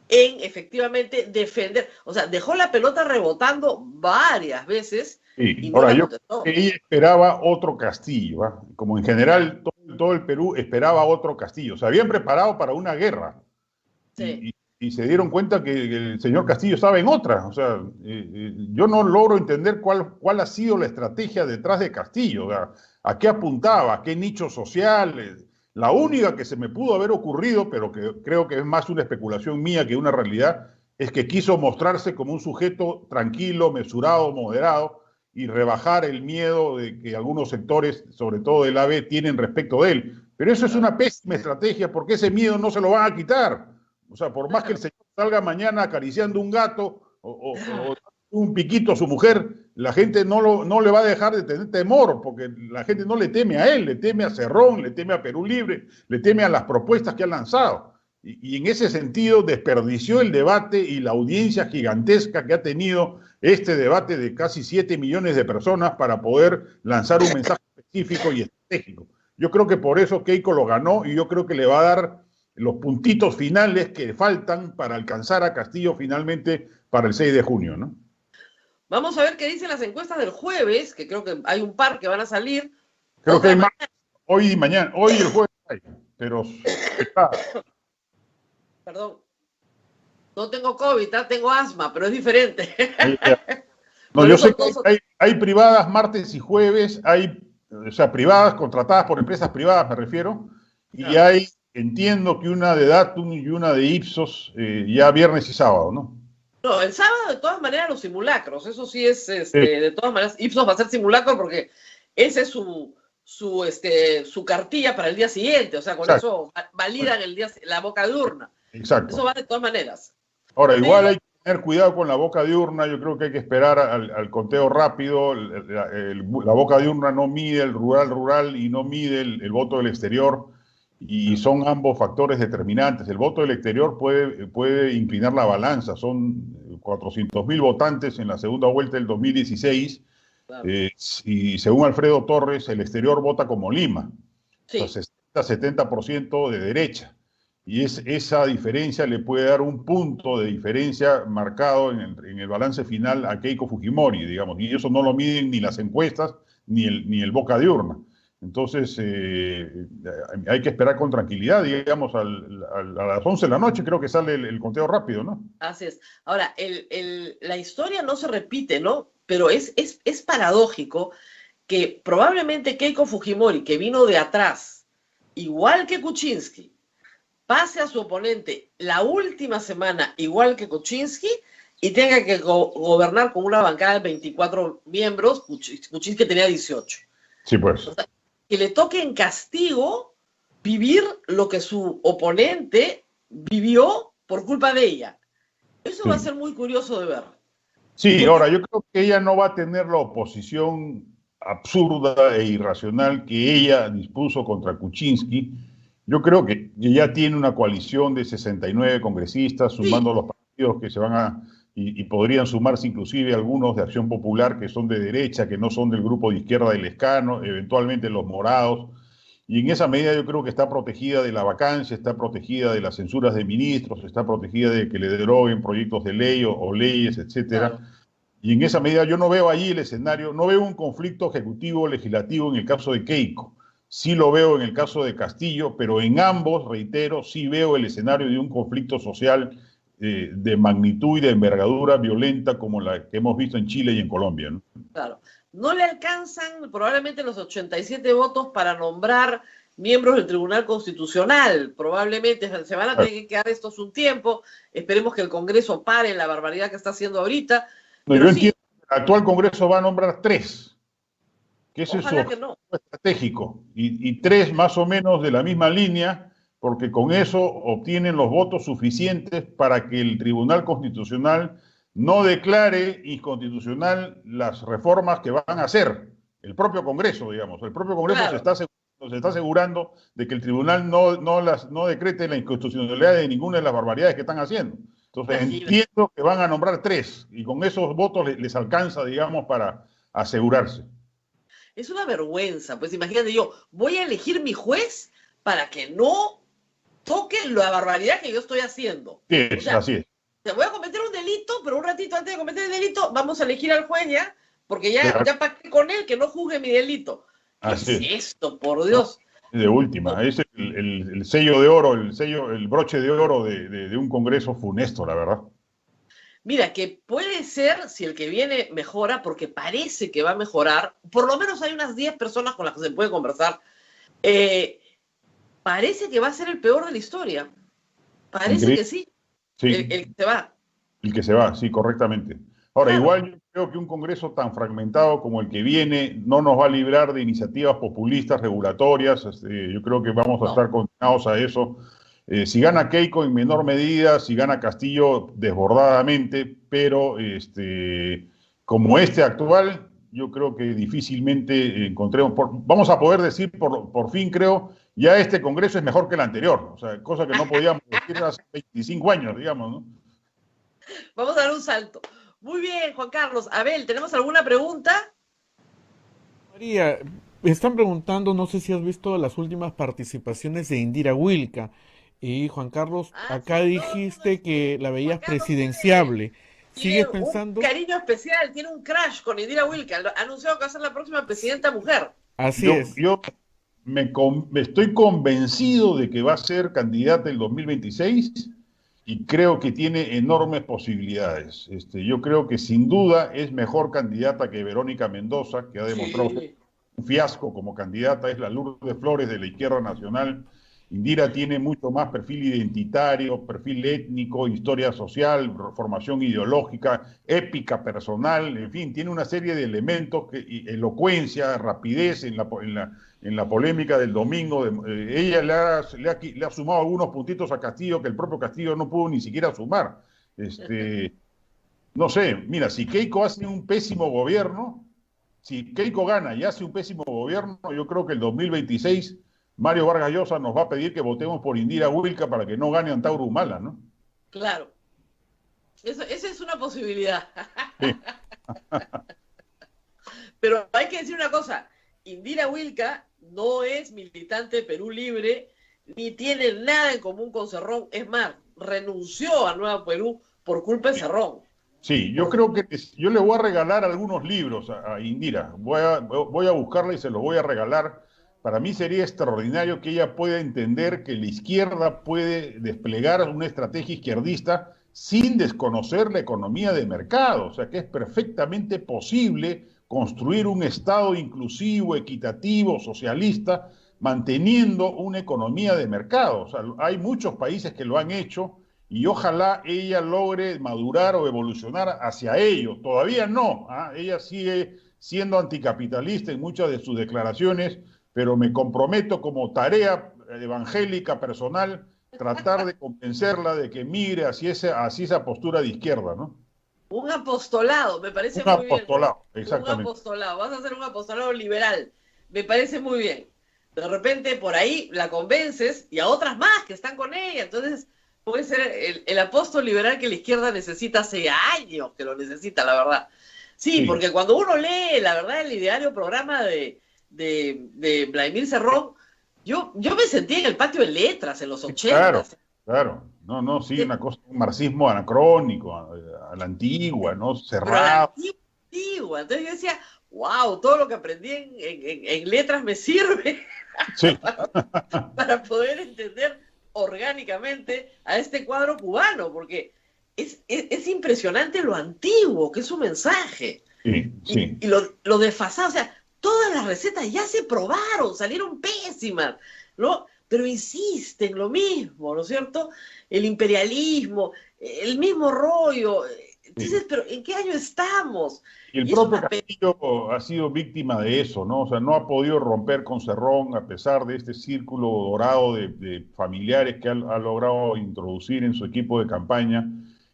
en efectivamente defender. O sea, dejó la pelota rebotando varias veces. Sí. Y no ahora, la yo contestó. Ella esperaba otro Castillo, ¿eh? Como en general todo el Perú esperaba otro Castillo. Se habían preparado para una guerra. Sí. Y se dieron cuenta que el señor Castillo estaba en otra. O sea, yo no logro entender cuál ha sido la estrategia detrás de Castillo. O sea, ¿a qué apuntaba? ¿A qué nicho social? La única que se me pudo haber ocurrido, pero que creo que es más una especulación mía que una realidad, es que quiso mostrarse como un sujeto tranquilo, mesurado, moderado, y rebajar el miedo de que algunos sectores, sobre todo del AB, tienen respecto de él. Pero eso es una pésima estrategia, porque ese miedo no se lo van a quitar. O sea, por más que el señor salga mañana acariciando un gato o un piquito a su mujer, la gente no le va a dejar de tener temor, porque la gente no le teme a él, le teme a Cerrón, le teme a Perú Libre, le teme a las propuestas que han lanzado. Y en ese sentido desperdició el debate y la audiencia gigantesca que ha tenido este debate de casi 7 millones de personas para poder lanzar un mensaje específico y estratégico. Yo creo que por eso Keiko lo ganó y yo creo que le va a dar los puntitos finales que faltan para alcanzar a Castillo finalmente para el 6 de junio, ¿no? Vamos a ver qué dicen las encuestas del jueves, que creo que hay un par que van a salir. Creo que hay más hoy y mañana. Hoy y el jueves hay, pero... Perdón. No tengo COVID, tengo asma, pero es diferente. No, yo sé que hay privadas martes y jueves, o sea, privadas, contratadas por empresas privadas, me refiero, y hay, entiendo que una de Datum y una de Ipsos ya viernes y sábado, ¿no? No, el sábado de todas maneras los simulacros, eso sí es, de todas maneras, Ipsos va a ser simulacro porque ese es su cartilla para el día siguiente, o sea, con eso validan la boca de urna. Exacto. Eso va de todas maneras. Ahora, igual hay que tener cuidado con la boca de urna, yo creo que hay que esperar al conteo rápido, la boca de urna no mide el rural y no mide el voto del exterior, y son ambos factores determinantes. El voto del exterior puede inclinar la balanza, son 400.000 votantes en la segunda vuelta del 2016, claro. Y según Alfredo Torres, el exterior vota como Lima, sí. O sea, 60-70% de derecha. Y esa diferencia le puede dar un punto de diferencia marcado en el balance final a Keiko Fujimori, digamos, y eso no lo miden ni las encuestas ni el boca de urna. Entonces, hay que esperar con tranquilidad, digamos, a las 11 de la noche creo que sale el conteo rápido, ¿no? Así es. Ahora, la historia no se repite, ¿no? Pero es paradójico que probablemente Keiko Fujimori, que vino de atrás, igual que Kuczynski, pase a su oponente la última semana igual que Kuczynski y tenga que gobernar con una bancada de 24 miembros, Kuczynski tenía 18. Sí, pues. O sea, que le toque en castigo vivir lo que su oponente vivió por culpa de ella. Eso va a ser muy curioso de ver. Sí, ahora yo creo que ella no va a tener la oposición absurda e irracional que ella dispuso contra Kuczynski. Yo creo que ya tiene una coalición de 69 congresistas, sumando los partidos que se van y podrían sumarse inclusive algunos de Acción Popular que son de derecha, que no son del grupo de izquierda del Escano, eventualmente los morados. Y en esa medida yo creo que está protegida de la vacancia, está protegida de las censuras de ministros, está protegida de que le deroguen proyectos de ley o leyes, etcétera. Claro. Y en esa medida yo no veo allí el escenario, no veo un conflicto ejecutivo-legislativo en el caso de Keiko. Sí lo veo en el caso de Castillo, pero en ambos, reitero, sí veo el escenario de un conflicto social de magnitud y de envergadura violenta como la que hemos visto en Chile y en Colombia, ¿no? Claro. No le alcanzan probablemente los 87 votos para nombrar miembros del Tribunal Constitucional. Probablemente se van a tener que quedar estos un tiempo. Esperemos que el Congreso pare la barbaridad que está haciendo ahorita. No, yo entiendo que el actual Congreso va a nombrar 3. Que ese es su estratégico, y 3 más o menos de la misma línea, porque con eso obtienen los votos suficientes para que el Tribunal Constitucional no declare inconstitucional las reformas que van a hacer el propio Congreso, digamos. El propio Congreso claro. se está asegurando de que el Tribunal no decrete la inconstitucionalidad de ninguna de las barbaridades que están haciendo. Entonces entiendo que van a nombrar 3, y con esos votos les alcanza, digamos, para asegurarse. Es una vergüenza, pues imagínate, yo voy a elegir mi juez para que no toque la barbaridad que yo estoy haciendo. Sí, o sea, así es. Voy a cometer un delito, pero un ratito antes de cometer el delito vamos a elegir al juez ya, porque ya pacté con él que no juzgue mi delito. ¿Qué es esto, por Dios? De última, es el sello de oro, el broche de oro de un Congreso funesto, la verdad. Mira, que puede ser, si el que viene mejora, porque parece que va a mejorar, por lo menos hay unas 10 personas con las que se puede conversar, parece que va a ser el peor de la historia. Parece que sí. El que se va. El que se va, sí, correctamente. Ahora, claro. Igual yo creo que un Congreso tan fragmentado como el que viene no nos va a librar de iniciativas populistas regulatorias. Yo creo que vamos a estar condenados a eso. Si gana Keiko en menor medida, si gana Castillo desbordadamente, pero como actual, yo creo que difícilmente encontremos, vamos a poder decir por fin creo ya este Congreso es mejor que el anterior, o sea, cosa que no podíamos decir hace 25 años, digamos, ¿no? Vamos a dar un salto. Muy bien, Juan Carlos. Abel, ¿tenemos alguna pregunta? María, me están preguntando, no sé si has visto las últimas participaciones de Indira Wilca. Y Juan Carlos, Ah, acá sí, no, no, dijiste que la Juan veías Carlos tiene, presidenciable. tiene ¿Sigues un pensando? cariño especial, tiene un crush con Indira Wilca. Ha anunciado que va a ser la próxima presidenta mujer. Así Yo, es. yo me estoy convencido de que va a ser candidata el 2026 y creo que tiene enormes posibilidades. Yo creo que sin duda es mejor candidata que Verónica Mendoza, que ha demostrado ser Sí. un fiasco como candidata, es la Lourdes Flores de la izquierda nacional. Indira tiene mucho más perfil identitario, perfil étnico, historia social, formación ideológica, épica personal, en fin, tiene una serie de elementos, elocuencia, rapidez en la polémica del domingo. Ella le ha sumado algunos puntitos a Castillo que el propio Castillo no pudo ni siquiera sumar. No sé, mira, si Keiko hace un pésimo gobierno, si Keiko gana y hace un pésimo gobierno, yo creo que el 2026 Mario Vargas Llosa nos va a pedir que votemos por Indira Wilca para que no gane Antauro Humala, ¿no? Claro. Esa es una posibilidad. Sí, Pero hay que decir una cosa. Indira Wilca no es militante de Perú Libre, ni tiene nada en común con Cerrón. Es más, renunció a Nueva Perú por culpa de Cerrón. sí, yo creo que yo le voy a regalar algunos libros a Indira. Voy a buscarla y se los voy a regalar. Para mí sería extraordinario que ella pueda entender que la izquierda puede desplegar una estrategia izquierdista sin desconocer la economía de mercado. O sea, que es perfectamente posible construir un Estado inclusivo, equitativo, socialista, manteniendo una economía de mercado. O sea, hay muchos países que lo han hecho y ojalá ella logre madurar o evolucionar hacia ello. Todavía no, ¿ah? Ella sigue siendo anticapitalista en muchas de sus declaraciones, pero me comprometo como tarea evangélica personal tratar de convencerla de que mire hacia esa postura de izquierda, ¿no? Un apostolado, me parece Un muy bien. apostolado, Un exactamente. apostolado, vas a hacer un apostolado liberal. Me parece muy bien. De repente por ahí la convences y a otras más que están con ella. Entonces puede ser el apóstol liberal que la izquierda necesita hace años que lo necesita, la verdad. Sí, Sí, porque cuando uno lee, la verdad, el ideario programa de Vladimir Cerrón, yo me sentí en el patio de letras en los claro, 80. claro. No, no, sí, una cosa, un marxismo anacrónico, a la antigua, ¿no? Pero a la Cerrado. antigua. Entonces yo decía, wow, todo lo que aprendí en letras me sirve Sí, para poder entender orgánicamente a este cuadro cubano, porque es impresionante lo antiguo que es su mensaje sí, sí. y lo desfasado. O sea, todas las recetas ya se probaron, salieron pésimas, ¿no? Pero insisten lo mismo, ¿no es cierto? El imperialismo, el mismo rollo. Sí. Entonces, ¿pero en qué año estamos? Y el Y es propio una Castillo ha sido víctima de eso, ¿no? O sea, no ha podido romper con Cerrón a pesar de este círculo dorado de familiares que ha logrado introducir en su equipo de campaña.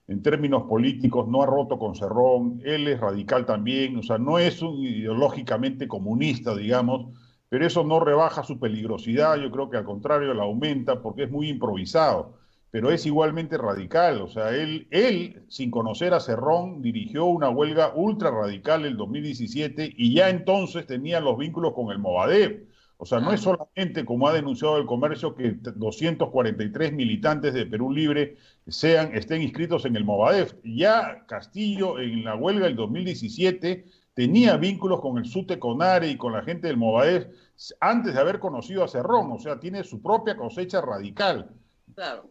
En términos políticos, no ha roto con Cerrón, él es radical también, o sea, no es un ideológicamente comunista, digamos, pero eso no rebaja su peligrosidad, yo creo que al contrario la aumenta porque es muy improvisado, pero es igualmente radical. O sea, él, sin conocer a Cerrón, dirigió una huelga ultra radical en el 2017 y ya entonces tenía los vínculos con el Movadef. O sea, no es solamente, como ha denunciado el comercio, que 243 militantes de Perú Libre estén inscritos en el Movadef. Ya Castillo, en la huelga del 2017, tenía vínculos con el SUTE CONARE y con la gente del Movadef antes de haber conocido a Cerrón. O sea, tiene su propia cosecha radical. claro.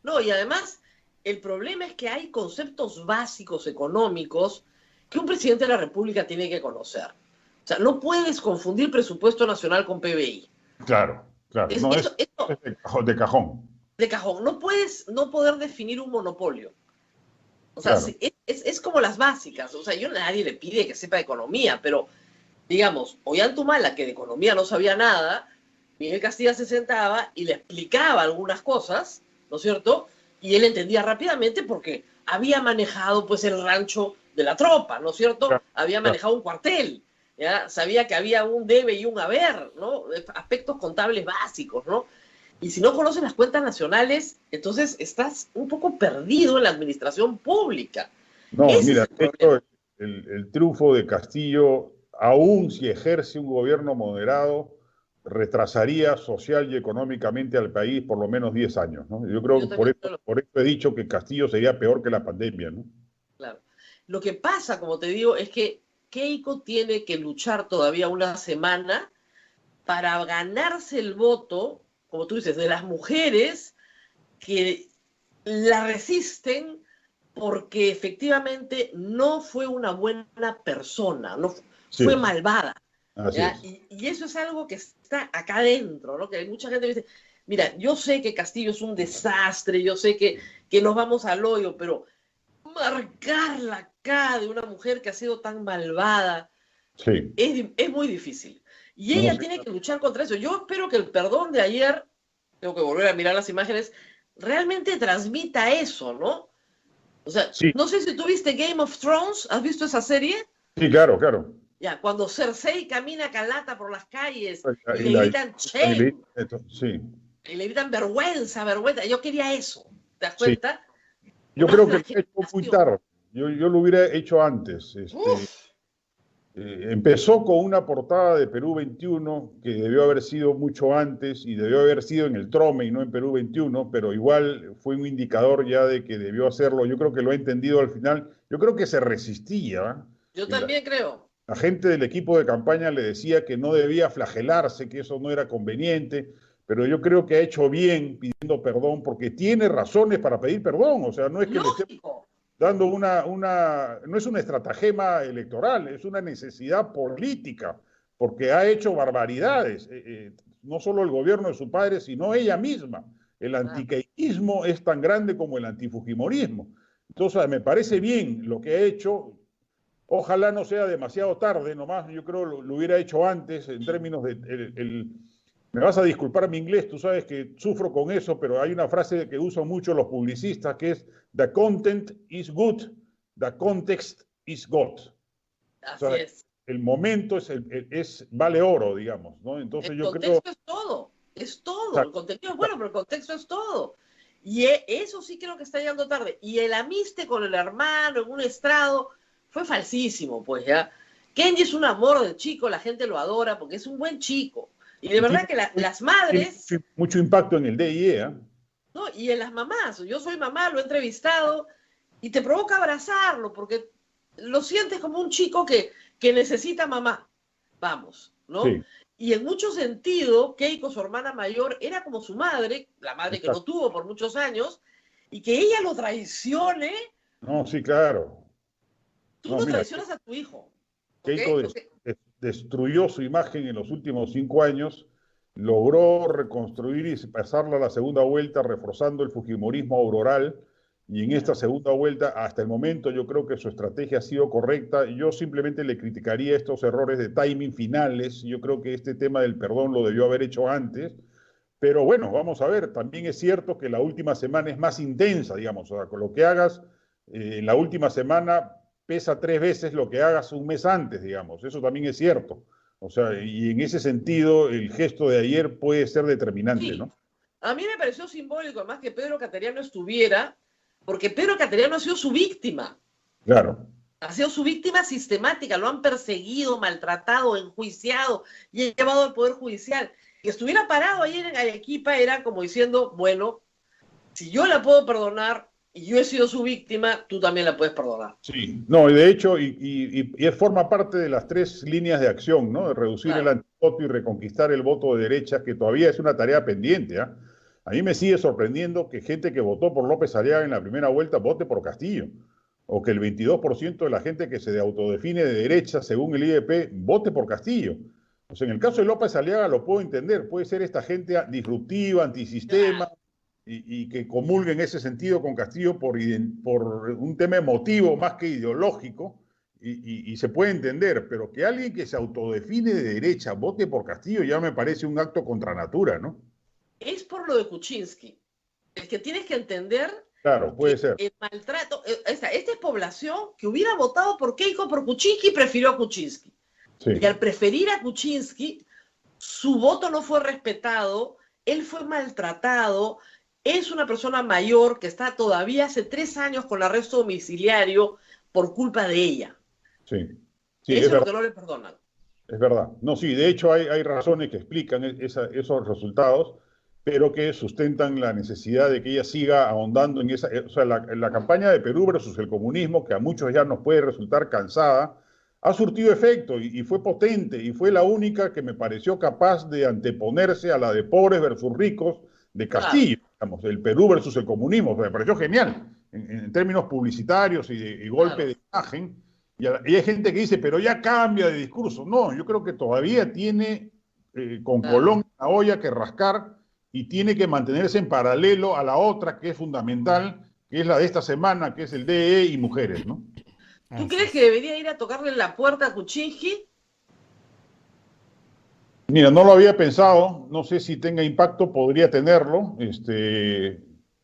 No, y además, el problema es que hay conceptos básicos económicos que un presidente de la República tiene que conocer. O sea, no puedes confundir presupuesto nacional con PBI. Claro, claro. No, Eso es de cajón. de cajón. No puedes no poder definir un monopolio. O sea, Claro. es como las básicas. O sea, yo a nadie le pide que sepa de economía, pero, digamos, Ollanthumala, que de economía no sabía nada, Miguel Castilla se sentaba y le explicaba algunas cosas, ¿no es cierto? Y él entendía rápidamente porque había manejado pues el rancho de la tropa, ¿no es cierto? Claro, Había claro. manejado un cuartel. ¿ya? Sabía que había un debe y un haber, ¿no? Aspectos contables básicos, ¿no? Y si no conoces las cuentas nacionales, entonces estás un poco perdido en la administración pública. No, Ese mira, es el problema. el triunfo de Castillo, aún si ejerce un gobierno moderado, retrasaría social y económicamente al país por lo menos 10 años, ¿no? Yo creo Yo que también creo. por eso he dicho que Castillo sería peor que la pandemia, ¿no? Claro. Lo que pasa, como te digo, es que Keiko tiene que luchar todavía una semana para ganarse el voto, como tú dices, de las mujeres que la resisten porque efectivamente no fue una buena persona, no Sí, fue malvada. así ¿Ya? es. Y eso es algo que está acá adentro, ¿no? Que hay mucha gente que dice, mira, yo sé que Castillo es un desastre, yo sé que nos vamos al hoyo, pero marcar la cara de una mujer que ha sido tan malvada Sí. es muy difícil. Y No, ella sí, tiene que luchar contra eso. Yo espero que el perdón de ayer, tengo que volver a mirar las imágenes, realmente transmita eso, ¿no? O sea, sí, no sé si tú viste Game of Thrones, ¿has visto esa serie? sí, claro, claro. Ya, cuando Cersei camina calata por las calles y Y le la, gritan shame, sí, y le gritan vergüenza, vergüenza. Yo quería eso, ¿te das sí. cuenta? Yo Una creo que lo he hecho muy flagelación. tarde. Yo lo hubiera hecho antes. Uf, Empezó con una portada de Perú 21 que debió haber sido mucho antes y debió haber sido en el Trome y no en Perú 21, pero igual fue un indicador ya de que debió hacerlo. Yo creo que lo he entendido al final. Yo creo que se resistía. yo ¿Eh? también creo. La gente del equipo de campaña le decía que no debía flagelarse, que eso no era conveniente, pero yo creo que ha hecho bien pidiendo perdón porque tiene razones para pedir perdón. O sea, no es que le esté Lógico. dando no es una estratagema electoral, es una necesidad política, porque ha hecho barbaridades, no solo el gobierno de su padre, sino ella misma. El Ah, antiqueitismo es tan grande como el antifujimorismo. Entonces, me parece bien lo que ha hecho. Ojalá no sea demasiado tarde, nomás yo creo lo hubiera hecho antes en términos de me vas a disculpar mi inglés, tú sabes que sufro con eso, pero hay una frase que usan mucho los publicistas que es the content is good, the context is God. O así sea, es. el momento vale oro, digamos, ¿no? El Entonces yo creo, contexto es todo, es todo. El exacto, contenido es bueno, pero el contexto es todo. Y eso sí creo que está llegando tarde. Y el amiste con el hermano en un estrado fue falsísimo, pues ya. Kenji es un amor de chico, la gente lo adora porque es un buen chico. Y de y verdad que las tiene madres, mucho impacto en el DIE, ¿eh? ¿no? Y en las mamás, yo soy mamá, lo he entrevistado y te provoca abrazarlo porque lo sientes como un chico que necesita mamá. Vamos, ¿no? Sí, Y en mucho sentido, Keiko, su hermana mayor, era como su madre, la madre que no exacto. tuvo por muchos años, y que ella lo traicione, No, sí, claro. tú No, no mira, traicionas a tu hijo, ¿ok? Keiko Porque, destruyó su imagen en los últimos 5 años, logró reconstruir y pasarla a la segunda vuelta, reforzando el fujimorismo auroral, y en esta segunda vuelta, hasta el momento, yo creo que su estrategia ha sido correcta. Yo simplemente le criticaría estos errores de timing finales. Yo creo que este tema del perdón lo debió haber hecho antes. Pero bueno, vamos a ver, también es cierto que la última semana es más intensa, digamos, o sea, con lo que hagas en la última semana pesa 3 veces lo que hagas un mes antes, digamos, eso también es cierto. O sea, y en ese sentido el gesto de ayer puede ser determinante, sí, ¿no? a mí me pareció simbólico, además, que Pedro Cateriano estuviera, porque Pedro Cateriano ha sido su víctima. Claro, Ha sido su víctima sistemática, lo han perseguido, maltratado, enjuiciado y llevado al Poder Judicial. Que estuviera parado ayer en Arequipa era como diciendo, bueno, si yo la puedo perdonar y yo he sido su víctima, tú también la puedes perdonar. sí. No, y de hecho, forma parte de las 3 líneas de acción, ¿no? De reducir el Claro. antivoto y reconquistar el voto de derecha, que todavía es una tarea pendiente, ¿ah? A mí me sigue sorprendiendo que gente que votó por López Aliaga en la primera vuelta vote por Castillo, o que el 22% de la gente que se autodefine de derecha, según el IEP, vote por Castillo. O sea, en el caso de López Aliaga lo puedo entender, puede ser esta gente disruptiva, antisistema, Claro. y que comulgue en ese sentido con Castillo por un tema emotivo más que ideológico, y se puede entender, pero que alguien que se autodefine de derecha vote por Castillo ya me parece un acto contra natura, ¿no? Es por lo de Kuczynski. Es que tienes que entender Claro, puede que ser. el maltrato, esta es población que hubiera votado por Keiko por Kuczynski y prefirió a Kuczynski. Sí. Y al preferir a Kuczynski, su voto no fue respetado, él fue maltratado, es una persona mayor que está todavía hace 3 años con arresto domiciliario por culpa de ella. Sí, sí, Eso es lo verdad. que no le perdonan. Es verdad. No, sí, de hecho hay razones que explican esos resultados, pero que sustentan la necesidad de que ella siga ahondando en esa. O sea, la campaña de Perú versus el comunismo, que a muchos ya nos puede resultar cansada, ha surtido efecto y fue potente, y fue la única que me pareció capaz de anteponerse a la de pobres versus ricos de Castillo, digamos, el Perú versus el comunismo. O sea, me pareció genial en términos publicitarios y golpe de imagen. Y hay gente que dice, pero ya cambia de discurso. No, yo creo que todavía tiene con Colón en la olla que rascar y tiene que mantenerse en paralelo a la otra que es fundamental, que es la de esta semana, que es el DE y mujeres, ¿no? ¿Tú crees que debería ir a tocarle la puerta a Kuczynski? Mira, no lo había pensado, no sé si tenga impacto, podría tenerlo.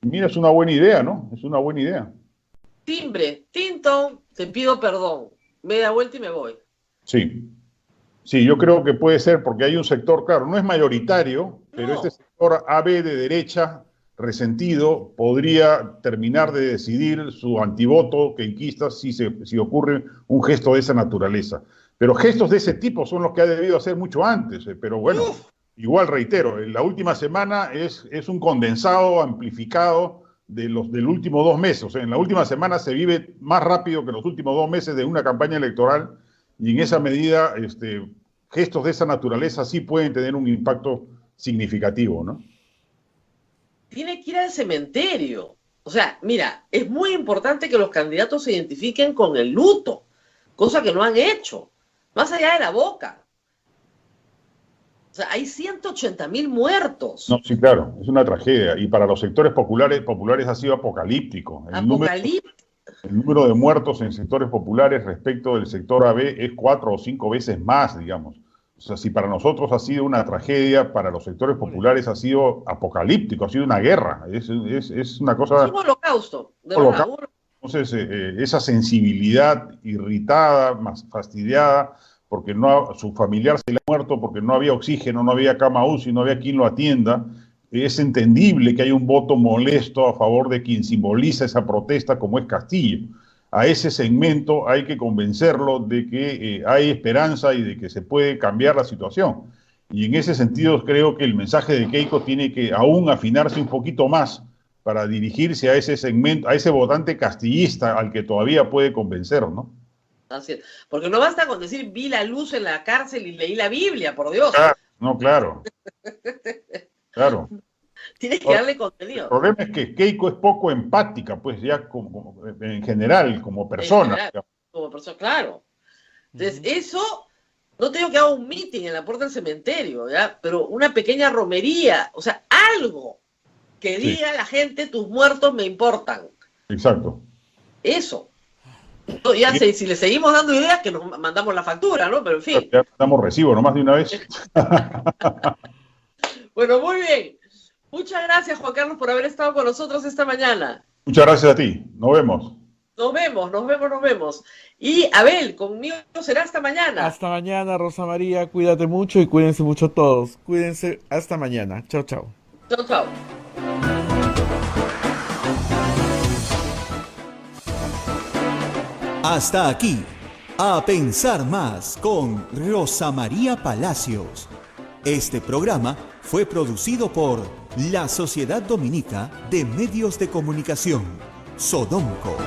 Mira, es una buena idea, ¿no? Es una buena idea. Timbre, Tinton, te pido perdón. Me da vuelta y me voy. Sí, sí, yo creo que puede ser porque hay un sector, claro, no es mayoritario, pero este sector AB de derecha resentido podría terminar de decidir su antivoto que enquista si ocurre un gesto de esa naturaleza. Pero gestos de ese tipo son los que ha debido hacer mucho antes. Pero bueno, igual reitero, la última semana es un condensado amplificado del último 2 meses. O sea, en la última semana se vive más rápido que los últimos 2 meses de una campaña electoral y en esa medida gestos de esa naturaleza sí pueden tener un impacto significativo, ¿no? Tiene que ir al cementerio. O sea, mira, es muy importante que los candidatos se identifiquen con el luto, cosa que no han hecho, más allá de la boca. O sea, hay 180.000 muertos. No, sí, claro, es una tragedia. Y para los sectores populares ha sido apocalíptico. El número de muertos en sectores populares respecto del sector AB es 4 o 5 veces más, digamos. O sea, si para nosotros ha sido una tragedia, para los sectores populares ha sido apocalíptico, ha sido una guerra. Es una cosa... Es un holocausto. Entonces, esa sensibilidad irritada, más fastidiada, porque su familiar se le ha muerto, porque no había oxígeno, no había cama UCI, no había quien lo atienda, es entendible que hay un voto molesto a favor de quien simboliza esa protesta como es Castillo. A ese segmento hay que convencerlo de que hay esperanza y de que se puede cambiar la situación. Y en ese sentido creo que el mensaje de Keiko tiene que aún afinarse un poquito más para dirigirse a ese segmento, a ese votante castillista al que todavía puede convencer, ¿no? Así es. Porque no basta con decir vi la luz en la cárcel y leí la Biblia, por Dios. Claro, no, claro. Claro. Tienes que darle contenido. El problema es que Keiko es poco empática, pues ya en general, como persona. Como persona, claro. Entonces, eso, no te digo que haga un meeting en la puerta del cementerio, ¿ya? Pero una pequeña romería, o sea, algo que diga a la gente, tus muertos me importan. Exacto. Eso. No, ya sé, si le seguimos dando ideas, que nos mandamos la factura, ¿no? Pero en fin. Ya damos recibo, nomás de una vez. Bueno, muy bien. Muchas gracias, Juan Carlos, por haber estado con nosotros esta mañana. Muchas gracias a ti. Nos vemos. Nos vemos. Y Abel, conmigo será hasta mañana. Hasta mañana, Rosa María. Cuídate mucho y cuídense mucho todos. Cuídense hasta mañana. Chao, chao. Chao, chao. Hasta aquí, A Pensar Más con Rosa María Palacios. Este programa fue producido por la Sociedad Dominica de Medios de Comunicación, Sodomco.